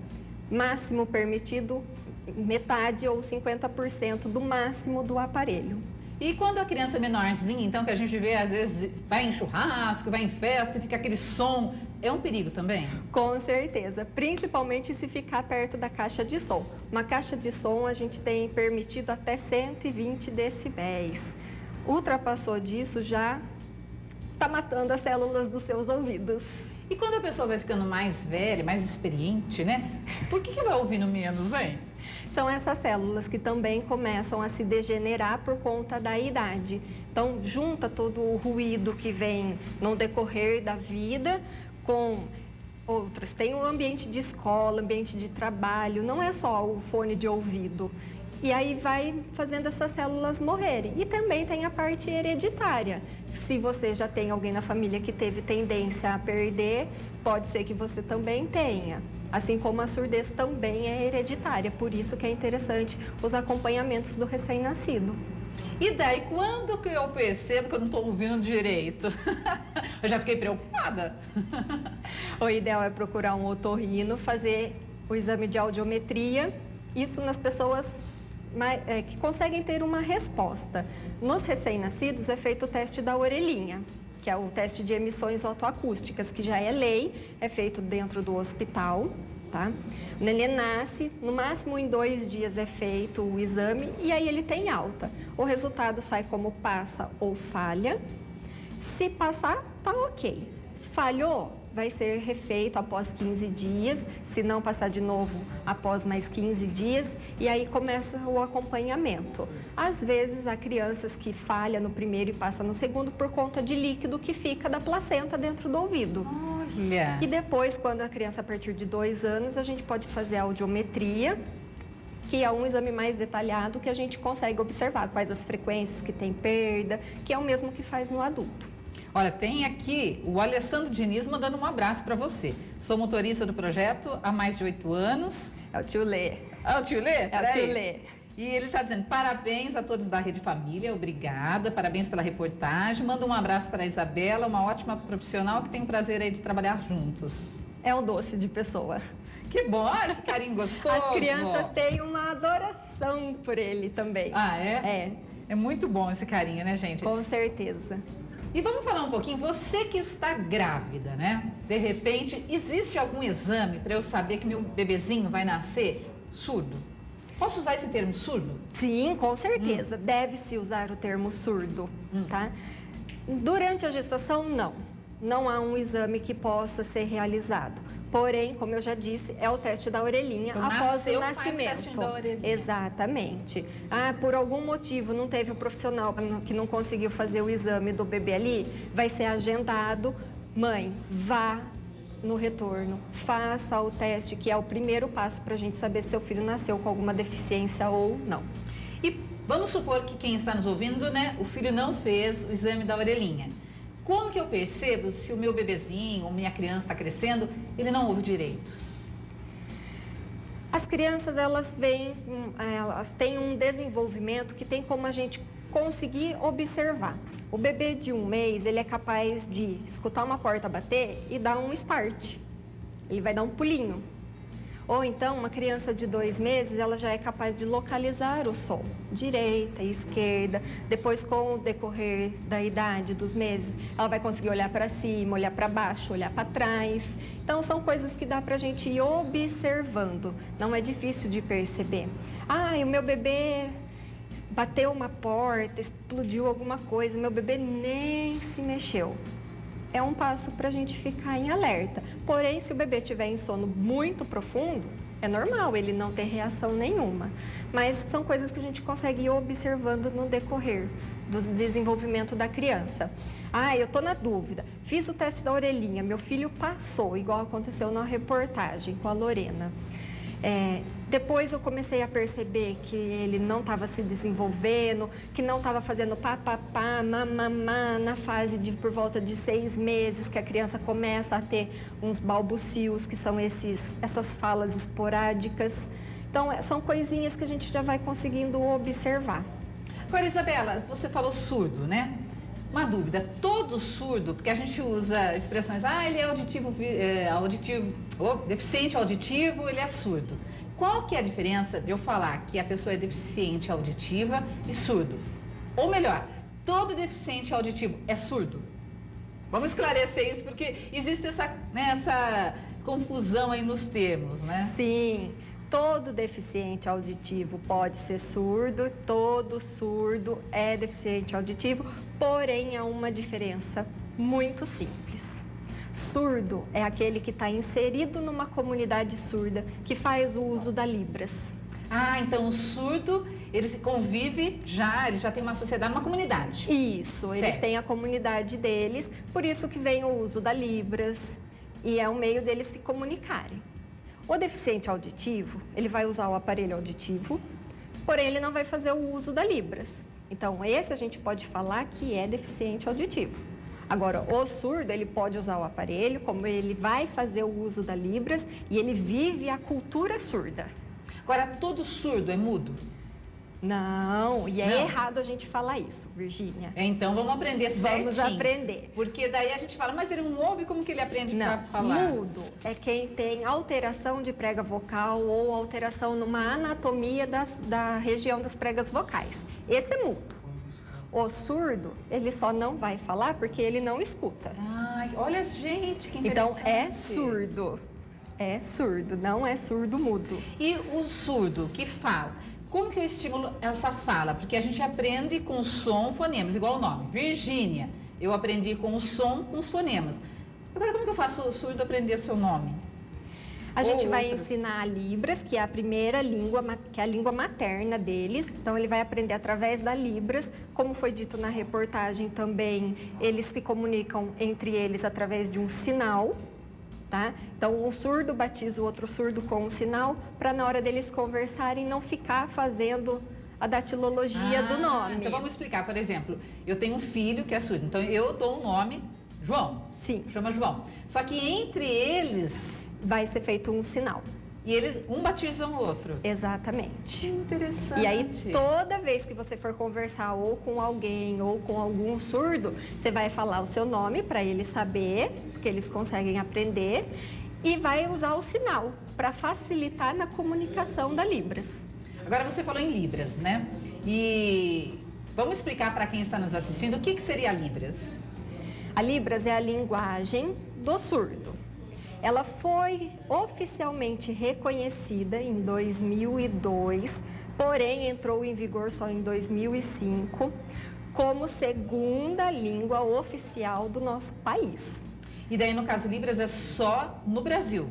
Máximo permitido, metade ou 50% do máximo do aparelho. E quando a criança é menorzinha, então, que a gente vê, às vezes, vai em churrasco, vai em festa e fica aquele som, é um perigo também? Com certeza, principalmente se ficar perto da caixa de som. Uma caixa de som a gente tem permitido até 120 decibéis. Ultrapassou disso, já está matando as células dos seus ouvidos. E quando a pessoa vai ficando mais velha, mais experiente, né? Por que vai ouvindo menos, hein? São essas células que também começam a se degenerar por conta da idade. Então, junta todo o ruído que vem no decorrer da vida com outras. Tem o ambiente de escola, ambiente de trabalho, não é só o fone de ouvido. E aí vai fazendo essas células morrerem. E também tem a parte hereditária. Se você já tem alguém na família que teve tendência a perder, pode ser que você também tenha. Assim como a surdez também é hereditária. Por isso que é interessante os acompanhamentos do recém-nascido. E daí, quando que eu percebo que eu não estou ouvindo direito? Eu já fiquei preocupada. O ideal é procurar um otorrino, fazer o exame de audiometria. Isso nas pessoas que conseguem ter uma resposta. Nos recém-nascidos é feito o teste da orelhinha, que é o teste de emissões otoacústicas, que já é lei, é feito dentro do hospital, tá? O nenê nasce, no máximo em 2 dias é feito o exame e aí ele tem alta. O resultado sai como passa ou falha. Se passar, tá ok. Falhou, vai ser refeito após 15 dias, se não passar de novo, após mais 15 dias, e aí começa o acompanhamento. Às vezes, há crianças que falham no primeiro e passam no segundo por conta de líquido que fica da placenta dentro do ouvido. Olha! E depois, quando a criança, a partir de 2 anos, a gente pode fazer a audiometria, que é um exame mais detalhado que a gente consegue observar quais as frequências que tem perda, que é o mesmo que faz no adulto. Olha, tem aqui o Alessandro Diniz mandando um abraço para você. Sou motorista do projeto há mais de 8 anos. É o tio Lê. É o tio Lê? É o tio Lê. E ele está dizendo, parabéns a todos da Rede Família, obrigada, parabéns pela reportagem. Manda um abraço para a Isabela, uma ótima profissional que tem o prazer aí de trabalhar juntos. É um doce de pessoa. Que bom, que carinho gostoso. As crianças têm uma adoração por ele também. Ah, é? É. É muito bom esse carinho, né, gente? Com certeza. E vamos falar um pouquinho, você que está grávida, né? De repente, existe algum exame para eu saber que meu bebezinho vai nascer surdo? Posso usar esse termo surdo? Sim, com certeza. Deve-se usar o termo surdo, tá? Durante a gestação, não. Não há um exame que possa ser realizado. Porém, como eu já disse, é o teste da orelhinha então, após o nascimento. Faz o teste da orelhinha. Exatamente. Ah, por algum motivo não teve o profissional que não conseguiu fazer o exame do bebê ali, vai ser agendado. Mãe, vá no retorno, faça o teste, que é o primeiro passo para a gente saber se seu filho nasceu com alguma deficiência ou não. E vamos supor que quem está nos ouvindo, né, o filho não fez o exame da orelhinha. Como que eu percebo se o meu bebezinho ou minha criança está crescendo, ele não ouve direito? As crianças, elas têm um desenvolvimento que tem como a gente conseguir observar. O bebê de 1 mês, ele é capaz de escutar uma porta bater e dar um start. Ele vai dar um pulinho. Ou então, uma criança de 2 meses, ela já é capaz de localizar o som, direita, esquerda. Depois, com o decorrer da idade, dos meses, ela vai conseguir olhar para cima, olhar para baixo, olhar para trás. Então, são coisas que dá para a gente ir observando. Não é difícil de perceber. Ah, o meu bebê bateu uma porta, explodiu alguma coisa, meu bebê nem se mexeu. É um passo para a gente ficar em alerta. Porém, se o bebê tiver em sono muito profundo, é normal ele não ter reação nenhuma. Mas são coisas que a gente consegue ir observando no decorrer do desenvolvimento da criança. Ah, eu tô na dúvida. Fiz o teste da orelhinha, meu filho passou, igual aconteceu na reportagem com a Lorena. Depois eu comecei a perceber que ele não estava se desenvolvendo, que não estava fazendo papapá, mamamá na fase de por volta de 6 meses, que a criança começa a ter uns balbucios, que são essas falas esporádicas. Então, são coisinhas que a gente já vai conseguindo observar. Agora, Isabela, você falou surdo, né? Uma dúvida, todo surdo, porque a gente usa expressões, ele é deficiente auditivo, ele é surdo. Qual que é a diferença de eu falar que a pessoa é deficiente auditiva e surdo? Ou melhor, todo deficiente auditivo é surdo? Vamos esclarecer isso, porque existe essa confusão aí nos termos, né? Sim. Todo deficiente auditivo pode ser surdo, todo surdo é deficiente auditivo, porém há uma diferença muito simples. Surdo é aquele que está inserido numa comunidade surda, que faz o uso da Libras. Ah, então o surdo, ele convive ele já tem uma sociedade, uma comunidade. Isso, eles têm a comunidade deles, por isso que vem o uso da Libras e é o meio deles se comunicarem. O deficiente auditivo, ele vai usar o aparelho auditivo, porém ele não vai fazer o uso da Libras. Então, esse a gente pode falar que é deficiente auditivo. Agora, o surdo, ele pode usar o aparelho, como ele vai fazer o uso da Libras e ele vive a cultura surda. Agora, todo surdo é mudo? Não, e é Não. errado a gente falar isso, Virgínia. Então, vamos aprender certinho. Vamos aprender. Porque daí a gente fala, mas ele não ouve, como que ele aprende para Não, falar? mudo é quem tem alteração de prega vocal ou alteração numa anatomia da região das pregas vocais. Esse é mudo. O surdo, ele só não vai falar porque ele não escuta. Ai, olha, gente, que Então, interessante. é surdo. É surdo, não é surdo-mudo. E o surdo que fala, como que eu estimulo essa fala? Porque a gente aprende com som, fonemas, igual o nome. Virgínia, eu aprendi com o som, com os fonemas. Agora, como que eu faço o surdo aprender seu nome? A gente Ou vai outras? ensinar a Libras, que é a primeira língua, que é a língua materna deles. Então, ele vai aprender através da Libras. Como foi dito na reportagem também, eles se comunicam entre eles através de um sinal, tá? Então, um surdo batiza o outro surdo com um sinal, para na hora deles conversarem não ficar fazendo a datilologia do nome. Então, vamos explicar. Por exemplo, eu tenho um filho que é surdo. Então, eu dou um nome, João. Sim. Chama João. Só que entre eles... vai ser feito um sinal. E eles, um batiza o outro. Exatamente. Que interessante. E aí, toda vez que você for conversar ou com alguém ou com algum surdo, você vai falar o seu nome para ele saber, porque eles conseguem aprender, e vai usar o sinal para facilitar na comunicação da Libras. Agora você falou em Libras, né? E vamos explicar para quem está nos assistindo o que seria a Libras. A Libras é a linguagem do surdo. Ela foi oficialmente reconhecida em 2002, porém entrou em vigor só em 2005, como segunda língua oficial do nosso país. E daí, no caso, Libras é só no Brasil?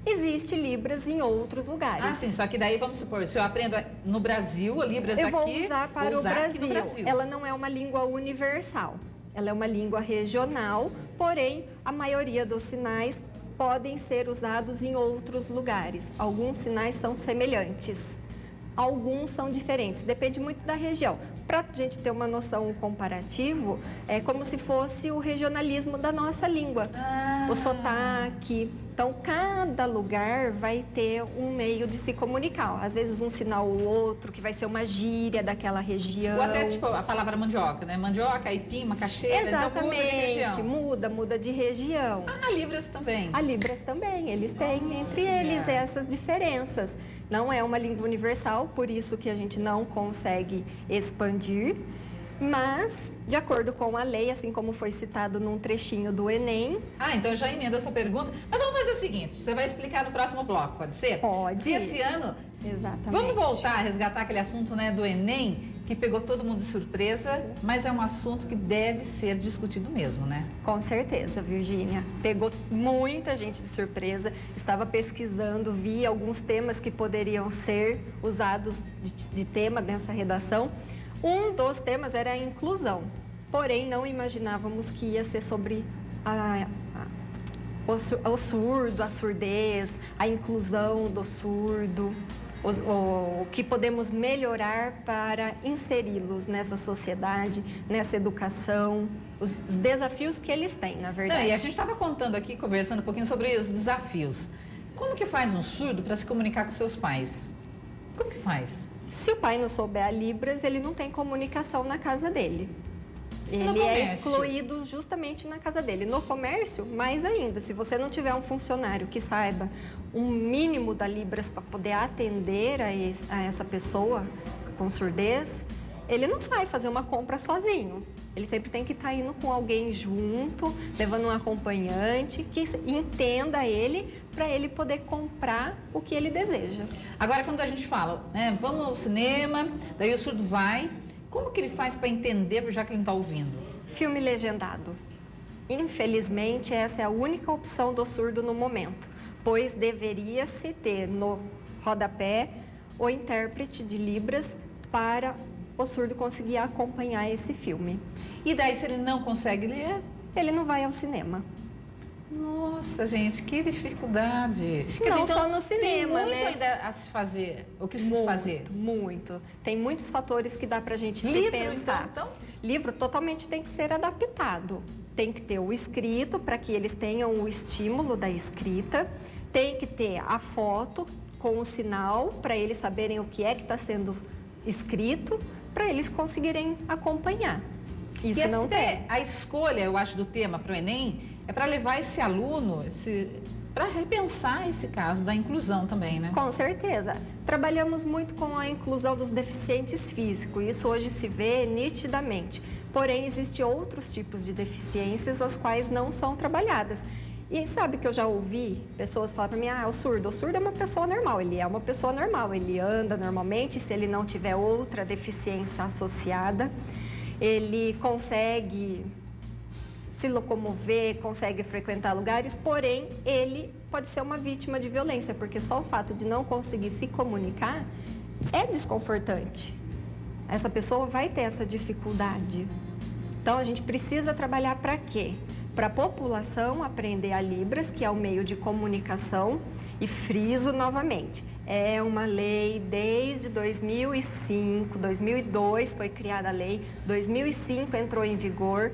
Existe Libras em outros lugares. Ah, sim, só que daí, vamos supor, se eu aprendo no Brasil, a Libras eu aqui... vou usar para vou usar o aqui no Brasil. Ela não é uma língua universal. Ela é uma língua regional, porém, a maioria dos sinais podem ser usados em outros lugares. Alguns sinais são semelhantes, alguns são diferentes, depende muito da região. Para a gente ter uma noção comparativo, é como se fosse o regionalismo da nossa língua, o sotaque. Então, cada lugar vai ter um meio de se comunicar. Às vezes, um sinal ou outro, que vai ser uma gíria daquela região. Ou até, tipo, a palavra mandioca, né? Mandioca, aipim, macaxeira, então muda de região. Muda de região. Ah, Libras também. A Libras também, eles têm entre eles essas diferenças. Não é uma língua universal, por isso que a gente não consegue expandir, mas, de acordo com a lei, assim como foi citado num trechinho do Enem... Ah, então eu já emendo essa pergunta. Mas vamos fazer o seguinte, você vai explicar no próximo bloco, pode ser? Pode. E esse ano, exatamente, vamos voltar a resgatar aquele assunto, né, do Enem, que pegou todo mundo de surpresa, mas é um assunto que deve ser discutido mesmo, né? Com certeza, Virgínia. Pegou muita gente de surpresa. Estava pesquisando, vi alguns temas que poderiam ser usados de tema nessa redação. Um dos temas era a inclusão, porém não imaginávamos que ia ser sobre o surdo, a surdez, a inclusão do surdo, o que podemos melhorar para inseri-los nessa sociedade, nessa educação, os desafios que eles têm, na verdade. Não, e a gente estava contando aqui, conversando um pouquinho sobre os desafios. Como que faz um surdo para se comunicar com seus pais? Como que faz? Se o pai não souber a Libras, ele não tem comunicação na casa dele. Ele é excluído justamente na casa dele. No comércio, mais ainda, se você não tiver um funcionário que saiba um mínimo da Libras para poder atender a essa pessoa com surdez, ele não sai fazer uma compra sozinho. Ele sempre tem que estar indo com alguém junto, levando um acompanhante que entenda ele, para ele poder comprar o que ele deseja. Agora, quando a gente fala, né, vamos ao cinema, daí o surdo vai, como que ele faz para entender, já que ele não está ouvindo? Filme legendado. Infelizmente, essa é a única opção do surdo no momento, pois deveria-se ter no rodapé o intérprete de Libras para o surdo conseguir acompanhar esse filme. E daí, se ele não consegue ler? Ele não vai ao cinema. Nossa, gente, que dificuldade. Não só no cinema, tem muito né? ainda a se fazer, o que se fazer. Muito. Tem muitos fatores que dá pra gente se Livro, pensar. então? Livro totalmente tem que ser adaptado. Tem que ter o escrito para que eles tenham o estímulo da escrita. Tem que ter a foto com o sinal para eles saberem o que é que está sendo escrito, para eles conseguirem acompanhar. Isso e não até tem. A escolha, eu acho, do tema para o Enem é para levar esse aluno, para repensar esse caso da inclusão também, né? Com certeza. Trabalhamos muito com a inclusão dos deficientes físicos. Isso hoje se vê nitidamente. Porém, existem outros tipos de deficiências as quais não são trabalhadas. E sabe que eu já ouvi pessoas falar para mim, o surdo é uma pessoa normal, ele é uma pessoa normal, ele anda normalmente, se ele não tiver outra deficiência associada, ele consegue se locomover, consegue frequentar lugares, porém, ele pode ser uma vítima de violência, porque só o fato de não conseguir se comunicar é desconfortante. Essa pessoa vai ter essa dificuldade. Então, a gente precisa trabalhar para quê? Para a população aprender a Libras, que é o meio de comunicação, e friso novamente. É uma lei desde 2005, 2002 foi criada a lei, 2005 entrou em vigor,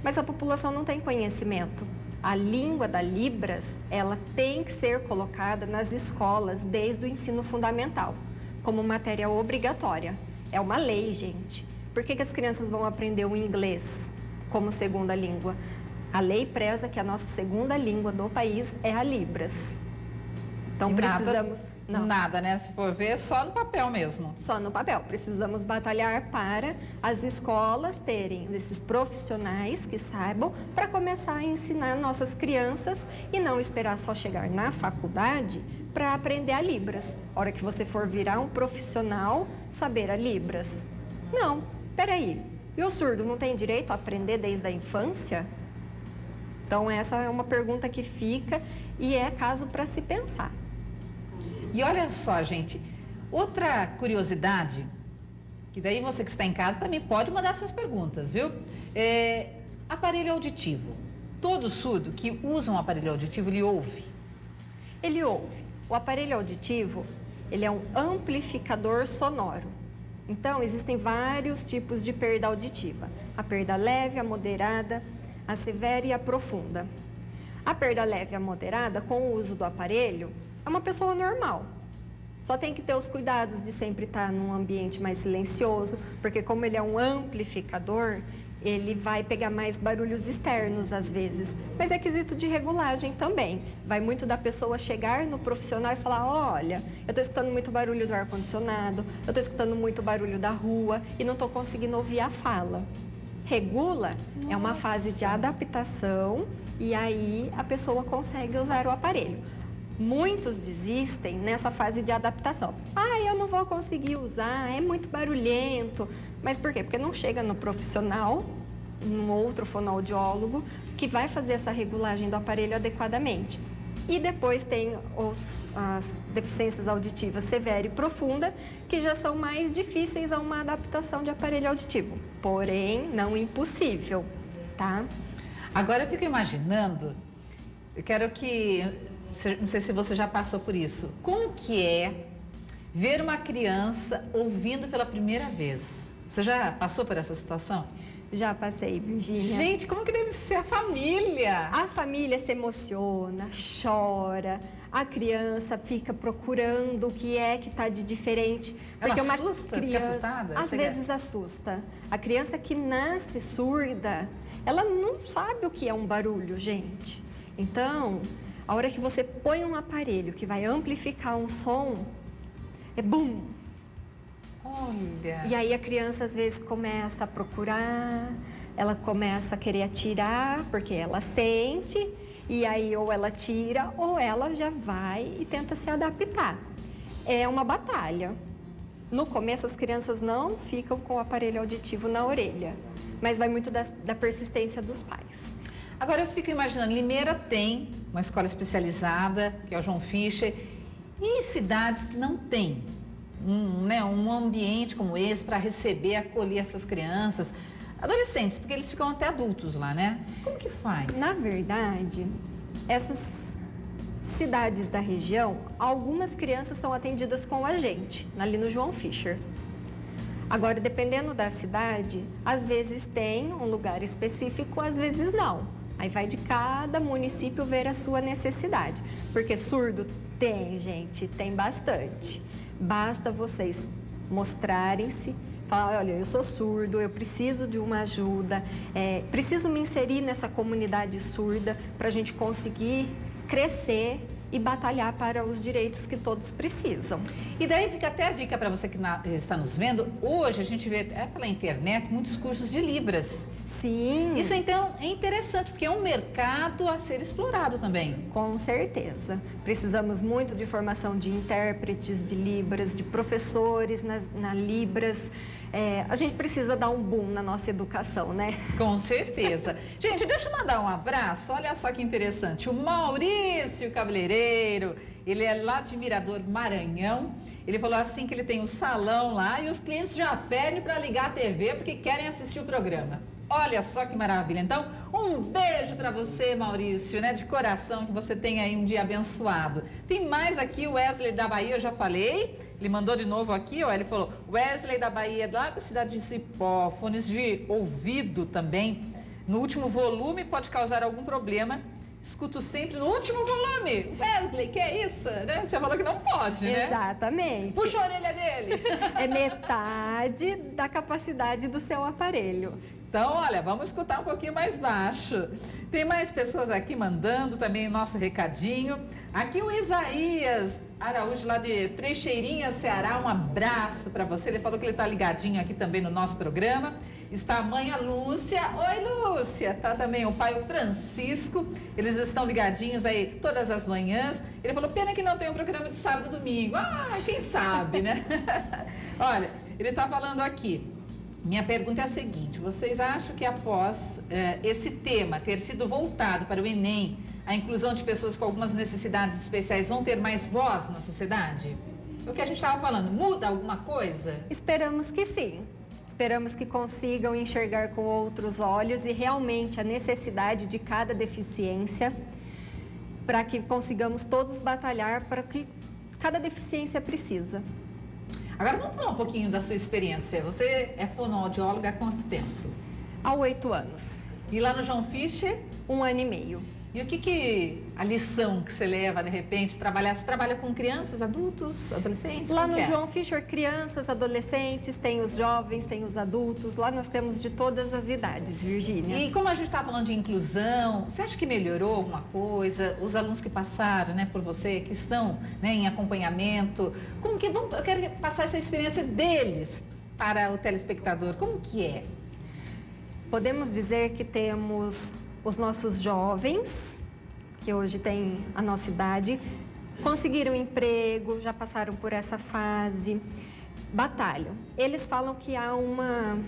mas a população não tem conhecimento. A língua da Libras, ela tem que ser colocada nas escolas desde o ensino fundamental, como matéria obrigatória. É uma lei, gente. Por que as crianças vão aprender o inglês como segunda língua? A lei preza que a nossa segunda língua do país é a Libras. Então, precisamos... Nada, né? Se for ver, só no papel mesmo. Só no papel. Precisamos batalhar para as escolas terem esses profissionais que saibam para começar a ensinar nossas crianças e não esperar só chegar na faculdade para aprender a Libras. A hora que você for virar um profissional, saber a Libras. Não, peraí. E o surdo não tem direito a aprender desde a infância? Então, essa é uma pergunta que fica e é caso para se pensar. E olha só, gente, outra curiosidade, que daí você que está em casa também pode mandar suas perguntas, viu? Aparelho auditivo. Todo surdo que usa um aparelho auditivo, ele ouve? Ele ouve. O aparelho auditivo, ele é um amplificador sonoro. Então, existem vários tipos de perda auditiva. A perda leve, a moderada, a severa e a profunda. A perda leve e a moderada, com o uso do aparelho, é uma pessoa normal. Só tem que ter os cuidados de sempre estar num ambiente mais silencioso, porque como ele é um amplificador, ele vai pegar mais barulhos externos às vezes. Mas é quesito de regulagem também. Vai muito da pessoa chegar no profissional e falar, olha, eu estou escutando muito barulho do ar-condicionado, eu estou escutando muito barulho da rua e não estou conseguindo ouvir a fala. Regula. Nossa. É uma fase de adaptação e aí a pessoa consegue usar o aparelho. Muitos desistem nessa fase de adaptação. Eu não vou conseguir usar, é muito barulhento. Mas por quê? Porque não chega no profissional, num outro fonoaudiólogo, que vai fazer essa regulagem do aparelho adequadamente. E depois tem as deficiências auditivas severa e profunda, que já são mais difíceis a uma adaptação de aparelho auditivo. Porém, não impossível, tá? Agora eu fico imaginando, eu quero que... Não sei se você já passou por isso. Como que é ver uma criança ouvindo pela primeira vez? Você já passou por essa situação? Já passei, Virgínia. Gente, como que deve ser a família? A família se emociona, chora, a criança fica procurando o que é que está de diferente. Porque ela assusta? Fica assustada? Às vezes assusta. A criança que nasce surda, ela não sabe o que é um barulho, gente. Então... a hora que você põe um aparelho que vai amplificar um som, é bum! Olha! E aí a criança às vezes começa a procurar, ela começa a querer atirar, porque ela sente, e aí ou ela tira ou ela já vai e tenta se adaptar. É uma batalha. No começo as crianças não ficam com o aparelho auditivo na orelha, mas vai muito da persistência dos pais. Agora eu fico imaginando, Limeira tem uma escola especializada, que é o João Fischer, e cidades que não têm um ambiente como esse para receber, acolher essas crianças, adolescentes, porque eles ficam até adultos lá, né? Como que faz? Na verdade, Essas cidades da região, algumas crianças são atendidas com a gente, ali no João Fischer. Agora, dependendo da cidade, às vezes tem um lugar específico, às vezes não. Aí vai de cada município ver a sua necessidade. Porque surdo tem, gente, tem bastante. Basta vocês mostrarem-se, falar, olha, eu sou surdo, eu preciso de uma ajuda, preciso me inserir nessa comunidade surda para a gente conseguir crescer e batalhar para os direitos que todos precisam. E daí fica até a dica para você que está nos vendo. Hoje a gente vê pela internet muitos cursos de Libras. Sim. Isso então é interessante, porque é um mercado a ser explorado também. Com certeza. Precisamos muito de formação de intérpretes de Libras, de professores na Libras. A gente precisa dar um boom na nossa educação, né? Com certeza. Gente, deixa eu mandar um abraço. Olha só que interessante. O Maurício Cabeleireiro, ele é lá de Mirador, Maranhão. Ele falou assim que ele tem um salão lá e os clientes já pedem para ligar a TV porque querem assistir o programa. Olha só que maravilha. Então, um beijo para você, Maurício, né? De coração, que você tenha aí um dia abençoado. Tem mais aqui, o Wesley da Bahia, eu já falei. Ele mandou de novo aqui, ó. Ele falou, Wesley da Bahia, lá da cidade de Cipó, fones de ouvido também. No último volume pode causar algum problema. Escuto sempre no último volume. Wesley, que é isso? Né? Você falou que não pode, né? Exatamente. Puxa a orelha dele. É metade da capacidade do seu aparelho. Então, olha, vamos escutar um pouquinho mais baixo. Tem mais pessoas aqui mandando também nosso recadinho. Aqui o Isaías Araújo, lá de Freixeirinha, Ceará, um abraço para você. Ele falou que ele está ligadinho aqui também no nosso programa. Está a mãe, a Lúcia. Oi, Lúcia. Tá também o pai, o Francisco. Eles estão ligadinhos aí todas as manhãs. Ele falou, pena que não tem um programa de sábado e domingo. Ah, quem sabe, né? Olha, ele está falando aqui. Minha pergunta é a seguinte, vocês acham que após esse tema ter sido voltado para o Enem, a inclusão de pessoas com algumas necessidades especiais vão ter mais voz na sociedade? O que a gente estava falando, muda alguma coisa? Esperamos que sim. Esperamos que consigam enxergar com outros olhos e realmente a necessidade de cada deficiência, para que consigamos todos batalhar para o que cada deficiência precisa. Agora vamos falar um pouquinho da sua experiência. Você é fonoaudióloga há quanto tempo? Há 8 anos. E lá no João Fischer? 1 ano e meio. E o que a lição que você leva, de repente, você trabalha com crianças, adultos, adolescentes? Lá no João Fischer, crianças, adolescentes, tem os jovens, tem os adultos. Lá nós temos de todas as idades, Virgínia. E como a gente está falando de inclusão, você acha que melhorou alguma coisa? Os alunos que passaram, né, por você, que estão, né, em acompanhamento, eu quero passar essa experiência deles para o telespectador. Como que é? Podemos dizer que temos os nossos jovens, que hoje têm a nossa idade, conseguiram emprego, já passaram por essa fase, batalham. Eles falam que há uma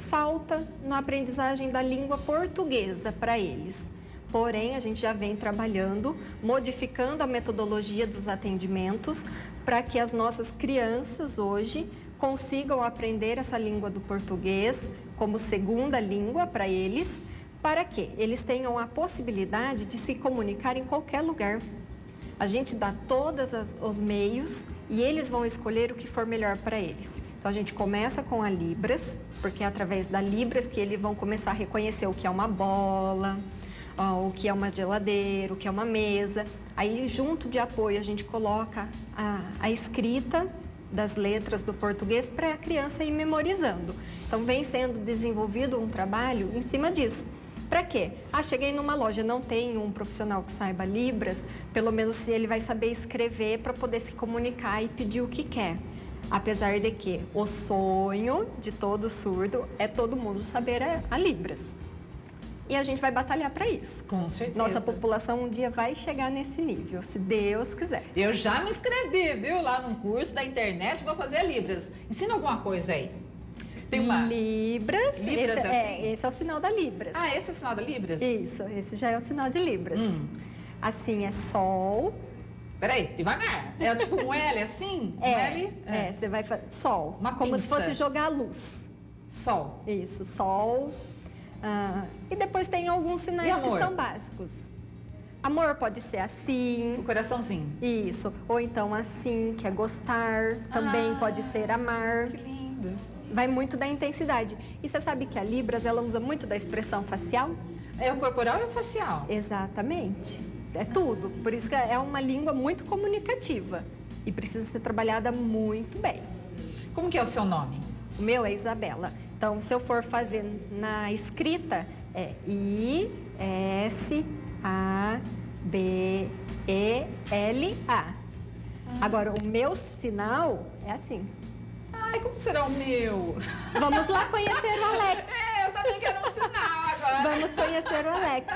falta na aprendizagem da língua portuguesa para eles. Porém, a gente já vem trabalhando, modificando a metodologia dos atendimentos para que as nossas crianças hoje consigam aprender essa língua do português como segunda língua para eles, para que eles tenham a possibilidade de se comunicar em qualquer lugar. A gente dá todos os meios e eles vão escolher o que for melhor para eles. Então, a gente começa com a Libras, porque é através da Libras que eles vão começar a reconhecer o que é uma bola, o que é uma geladeira, o que é uma mesa. Aí, junto de apoio, a gente coloca a escrita das letras do português para a criança ir memorizando. Então, vem sendo desenvolvido um trabalho em cima disso. Para quê? Cheguei numa loja, não tem um profissional que saiba Libras, pelo menos ele vai saber escrever para poder se comunicar e pedir o que quer. Apesar de que o sonho de todo surdo é todo mundo saber a Libras. E a gente vai batalhar para isso. Com certeza. Nossa população um dia vai chegar nesse nível, se Deus quiser. Eu já me inscrevi, viu? Lá num curso da internet, vou fazer a Libras. Ensina alguma coisa aí. Tem uma... Libras, Libras esse é o sinal da Libras. Ah, esse é o sinal da Libras? Isso, esse já é o sinal de Libras. Assim é Sol. Peraí, devagar. É tipo um L assim? L? Você vai fazer Sol. Uma como pinça. Se fosse jogar a luz. Sol. Isso, Sol. E depois tem alguns sinais que são básicos. Amor pode ser assim. O coraçãozinho. Isso. Ou então assim, que é gostar. Também pode ser amar. Que lindo. Vai muito da intensidade. E você sabe que a Libras, ela usa muito da expressão facial? É o corporal e o facial. Exatamente. É tudo. Por isso que é uma língua muito comunicativa. E precisa ser trabalhada muito bem. Como que é o seu nome? O meu é Isabela. Então, se eu for fazer na escrita, é I-S-A-B-E-L-A. Agora, o meu sinal é assim. Ai, como será o meu? Vamos lá conhecer o Alex. Eu também quero um sinal agora. Vamos conhecer o Alex.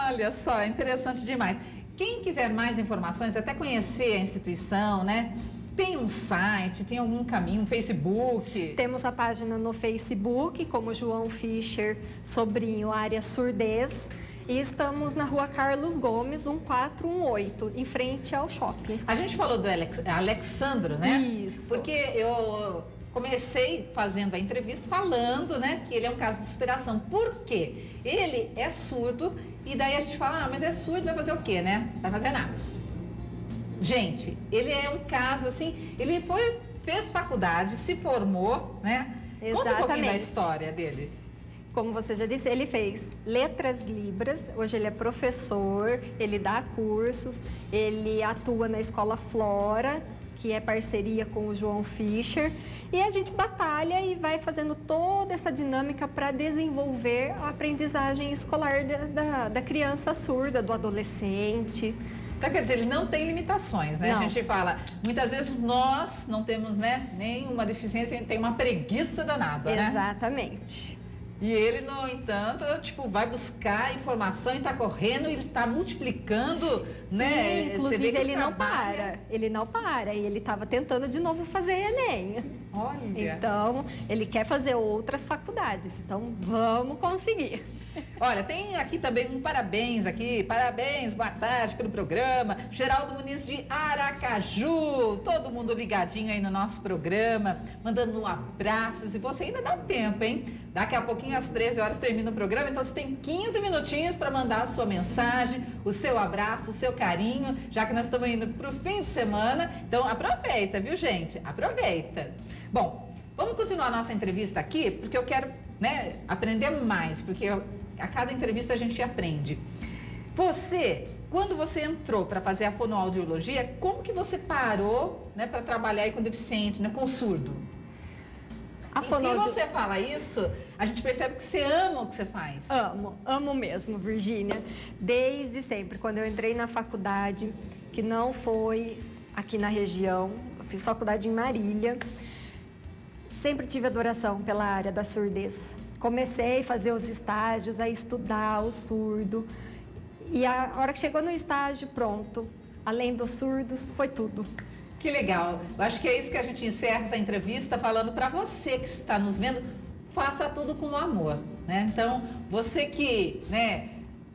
Olha só, interessante demais. Quem quiser mais informações, até conhecer a instituição, né? Tem um site, tem algum caminho, um Facebook? Temos a página no Facebook, como João Fischer, Sobrinho, área surdez. E estamos na rua Carlos Gomes, 1418, em frente ao shopping. A gente falou do Alexandro, né? Isso. Porque eu comecei fazendo a entrevista falando, né, que ele é um caso de superação. Por quê? Ele é surdo e daí a gente fala, mas é surdo, vai fazer o quê, né? Vai fazer nada. Gente, ele é um caso assim, ele fez faculdade, se formou, né? Exatamente. Conta um pouquinho da história dele. Como você já disse, ele fez letras libras, hoje ele é professor, ele dá cursos, ele atua na Escola Flora, que é parceria com o João Fischer, e a gente batalha e vai fazendo toda essa dinâmica para desenvolver a aprendizagem escolar da criança surda, do adolescente. Então, quer dizer, ele não tem limitações, né? Não. A gente fala, muitas vezes nós não temos, né, nenhuma deficiência, a gente tem uma preguiça danada, né? Exatamente. E ele, no entanto, tipo, vai buscar informação e está correndo e está multiplicando, né? E, inclusive, ele não trabalha. para. Ele não para. E ele estava tentando de novo fazer Enem. Olha. Então, ele quer fazer outras faculdades. Então, vamos conseguir. Olha, tem aqui também um parabéns aqui. Parabéns, boa tarde pelo programa. Geraldo Muniz de Aracaju. Todo mundo ligadinho aí no nosso programa, mandando abraços. E você ainda dá tempo, hein? Daqui a pouquinho, às 13 horas, termina o programa. Então, você tem 15 minutinhos para mandar a sua mensagem, o seu abraço, o seu carinho, já que nós estamos indo para o fim de semana. Então, aproveita, viu, gente? Aproveita. Bom, vamos continuar a nossa entrevista aqui, porque eu quero, né, aprender mais, porque a cada entrevista a gente aprende. Você, quando você entrou para fazer a fonoaudiologia, como que você parou, né, para trabalhar aí com deficiente, né, com surdo? E você fala isso, a gente percebe que você ama o que você faz. Amo mesmo, Virgínia. Desde sempre, quando eu entrei na faculdade, que não foi aqui na região, eu fiz faculdade em Marília, sempre tive adoração pela área da surdez. Comecei a fazer os estágios, a estudar o surdo. E a hora que chegou no estágio, pronto. Além dos surdos, foi tudo. Que legal. Eu acho que é isso que a gente encerra essa entrevista falando para você que está nos vendo, faça tudo com amor, né? Então, você que, né,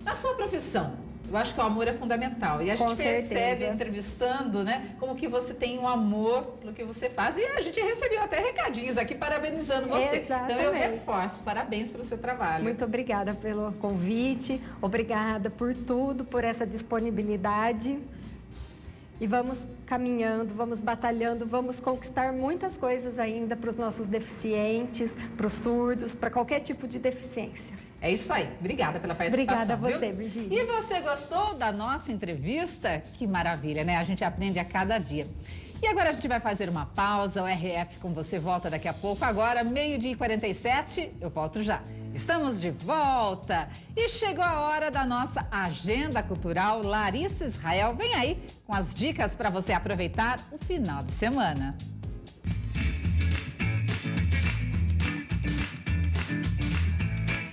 na sua profissão, eu acho que o amor é fundamental. E a gente percebe entrevistando, né, como que você tem um amor pelo que você faz. E a gente recebeu até recadinhos aqui parabenizando você. Exatamente. Então eu reforço, parabéns pelo seu trabalho. Muito obrigada pelo convite, obrigada por tudo, por essa disponibilidade. E vamos caminhando, vamos batalhando, vamos conquistar muitas coisas ainda para os nossos deficientes, para os surdos, para qualquer tipo de deficiência. É isso aí. Obrigada pela participação. Obrigada a você, viu? Virgínia. E você gostou da nossa entrevista? Que maravilha, né? A gente aprende a cada dia. E agora a gente vai fazer uma pausa. O RF com você volta daqui a pouco. Agora, 12h47, eu volto já. Estamos de volta e chegou a hora da nossa agenda cultural. Larissa Israel vem aí com as dicas para você aproveitar o final de semana.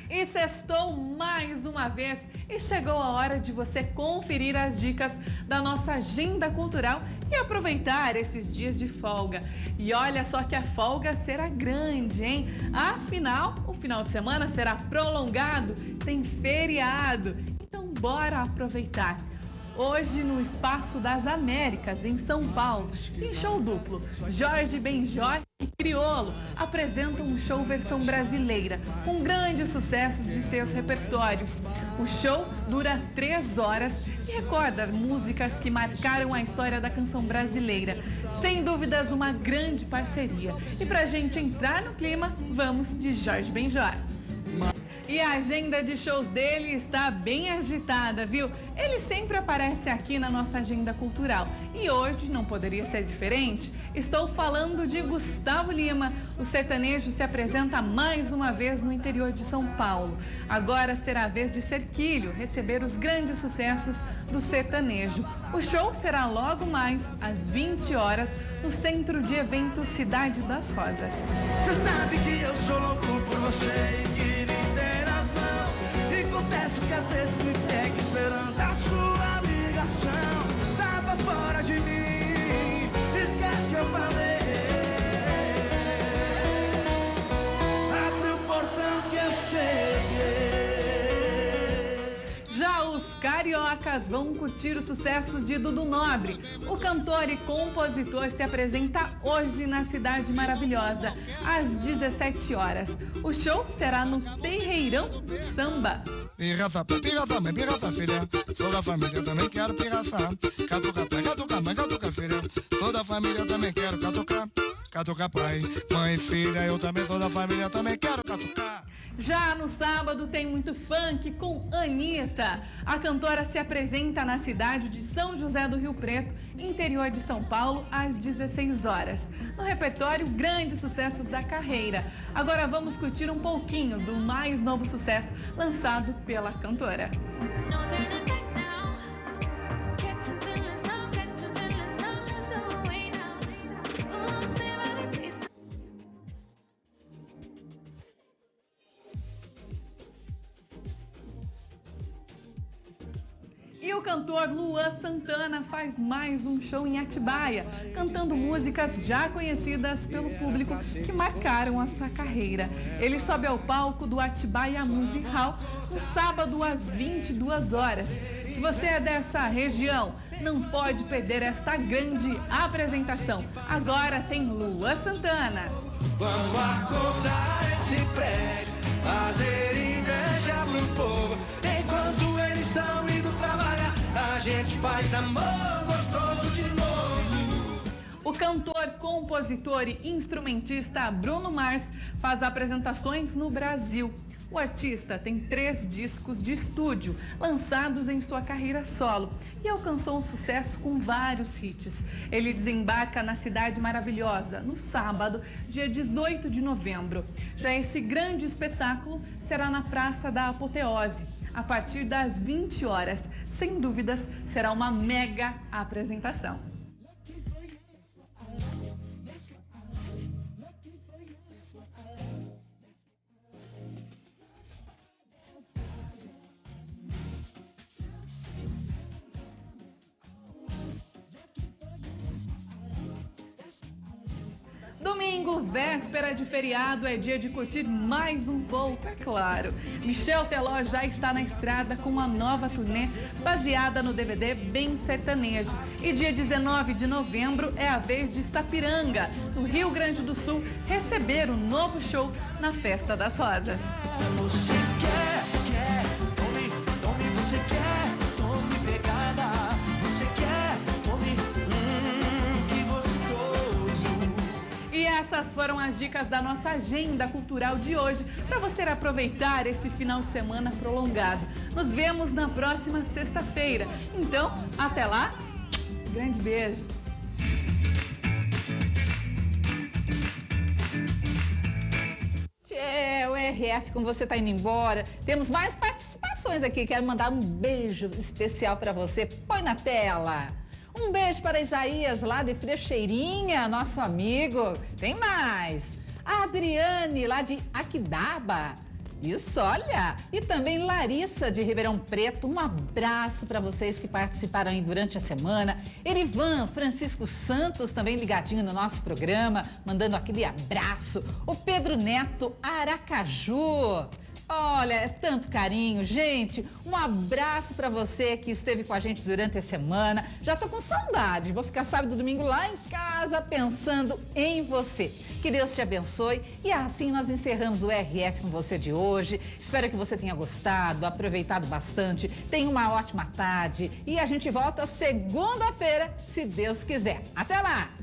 E sextou mais uma vez e chegou a hora de você conferir as dicas da nossa agenda cultural e aproveitar esses dias de folga. E olha só que a folga será grande, hein? Afinal, o final de semana será prolongado, tem feriado. Então, bora aproveitar. Hoje, no Espaço das Américas, em São Paulo, tem show duplo. Jorge Benjor e Criolo apresentam um show versão brasileira, com grandes sucessos de seus repertórios. O show dura 3 horas e recorda músicas que marcaram a história da canção brasileira. Sem dúvidas, uma grande parceria. E pra gente entrar no clima, vamos de Jorge Benjor. E a agenda de shows dele está bem agitada, viu? Ele sempre aparece aqui na nossa agenda cultural. E hoje não poderia ser diferente. Estou falando de Gustavo Lima. O sertanejo se apresenta mais uma vez no interior de São Paulo. Agora será a vez de Serquilho receber os grandes sucessos do sertanejo. O show será logo mais às 20 horas no Centro de Eventos Cidade das Rosas. Você sabe que eu sou louco por você e que me tem nas mãos. E confesso que às vezes me pega esperando a sua ligação. Tava fora de mim, esquece que eu falei. Abre o portão que eu cheguei. Já os cariocas vão curtir os sucessos de Dudu Nobre. O cantor e compositor se apresenta hoje na Cidade Maravilhosa, às 17 horas. O show será no Terreirão do Samba. Pirraça, pirraça, mãe, pirraça, filha. Sou da família, também quero pirraçar. Catuca pai, catuca mãe, catuca filha. Sou da família, também quero catucar. Catuca pai, mãe, filha. Eu também sou da família, também quero catucar. Já no sábado tem muito funk com Anitta. A cantora se apresenta na cidade de São José do Rio Preto, interior de São Paulo, às 16 horas. No repertório, grandes sucessos da carreira. Agora vamos curtir um pouquinho do mais novo sucesso lançado pela cantora. E o cantor Luan Santana faz mais um show em Atibaia, cantando músicas já conhecidas pelo público que marcaram a sua carreira. Ele sobe ao palco do Atibaia Music Hall no sábado às 22 horas. Se você é dessa região, não pode perder esta grande apresentação. Agora tem Luan Santana. Vamos acordar esse prédio, fazer inveja pro povo. Enquanto eles estão indo trabalhar, a gente faz amor gostoso de novo. O cantor, compositor e instrumentista Bruno Mars faz apresentações no Brasil. O artista tem 3 discos de estúdio lançados em sua carreira solo e alcançou um sucesso com vários hits. Ele desembarca na Cidade Maravilhosa no sábado, dia 18 de novembro. Já esse grande espetáculo será na Praça da Apoteose, a partir das 20 horas. Sem dúvidas, será uma mega apresentação. Domingo, véspera de feriado, é dia de curtir mais um pouco, é claro. Michel Teló já está na estrada com uma nova turnê baseada no DVD Bem Sertanejo. E dia 19 de novembro é a vez de Sapiranga, no Rio Grande do Sul, receber um novo show na Festa das Rosas. Você quer, tome, você quer, tome pegada. Você quer, tome, que gostoso. E essas foram as dicas da nossa agenda cultural de hoje para você aproveitar esse final de semana prolongado. Nos vemos na próxima sexta-feira. Então, até lá, grande beijo. O RF, como você está indo embora, temos mais participações aqui. Quero mandar um beijo especial para você. Põe na tela. Um beijo para Isaías, lá de Frecheirinha, nosso amigo. Tem mais. A Adriane, lá de Aquidaba. Isso, olha. E também Larissa, de Ribeirão Preto. Um abraço para vocês que participaram aí durante a semana. Erivan, Francisco Santos, também ligadinho no nosso programa, mandando aquele abraço. O Pedro Neto, Aracaju. Olha, é tanto carinho, gente. Um abraço para você que esteve com a gente durante a semana. Já tô com saudade. Vou ficar sábado e domingo lá em casa pensando em você. Que Deus te abençoe. E assim nós encerramos o RF com você de hoje. Espero que você tenha gostado, aproveitado bastante. Tenha uma ótima tarde. E a gente volta segunda-feira, se Deus quiser. Até lá!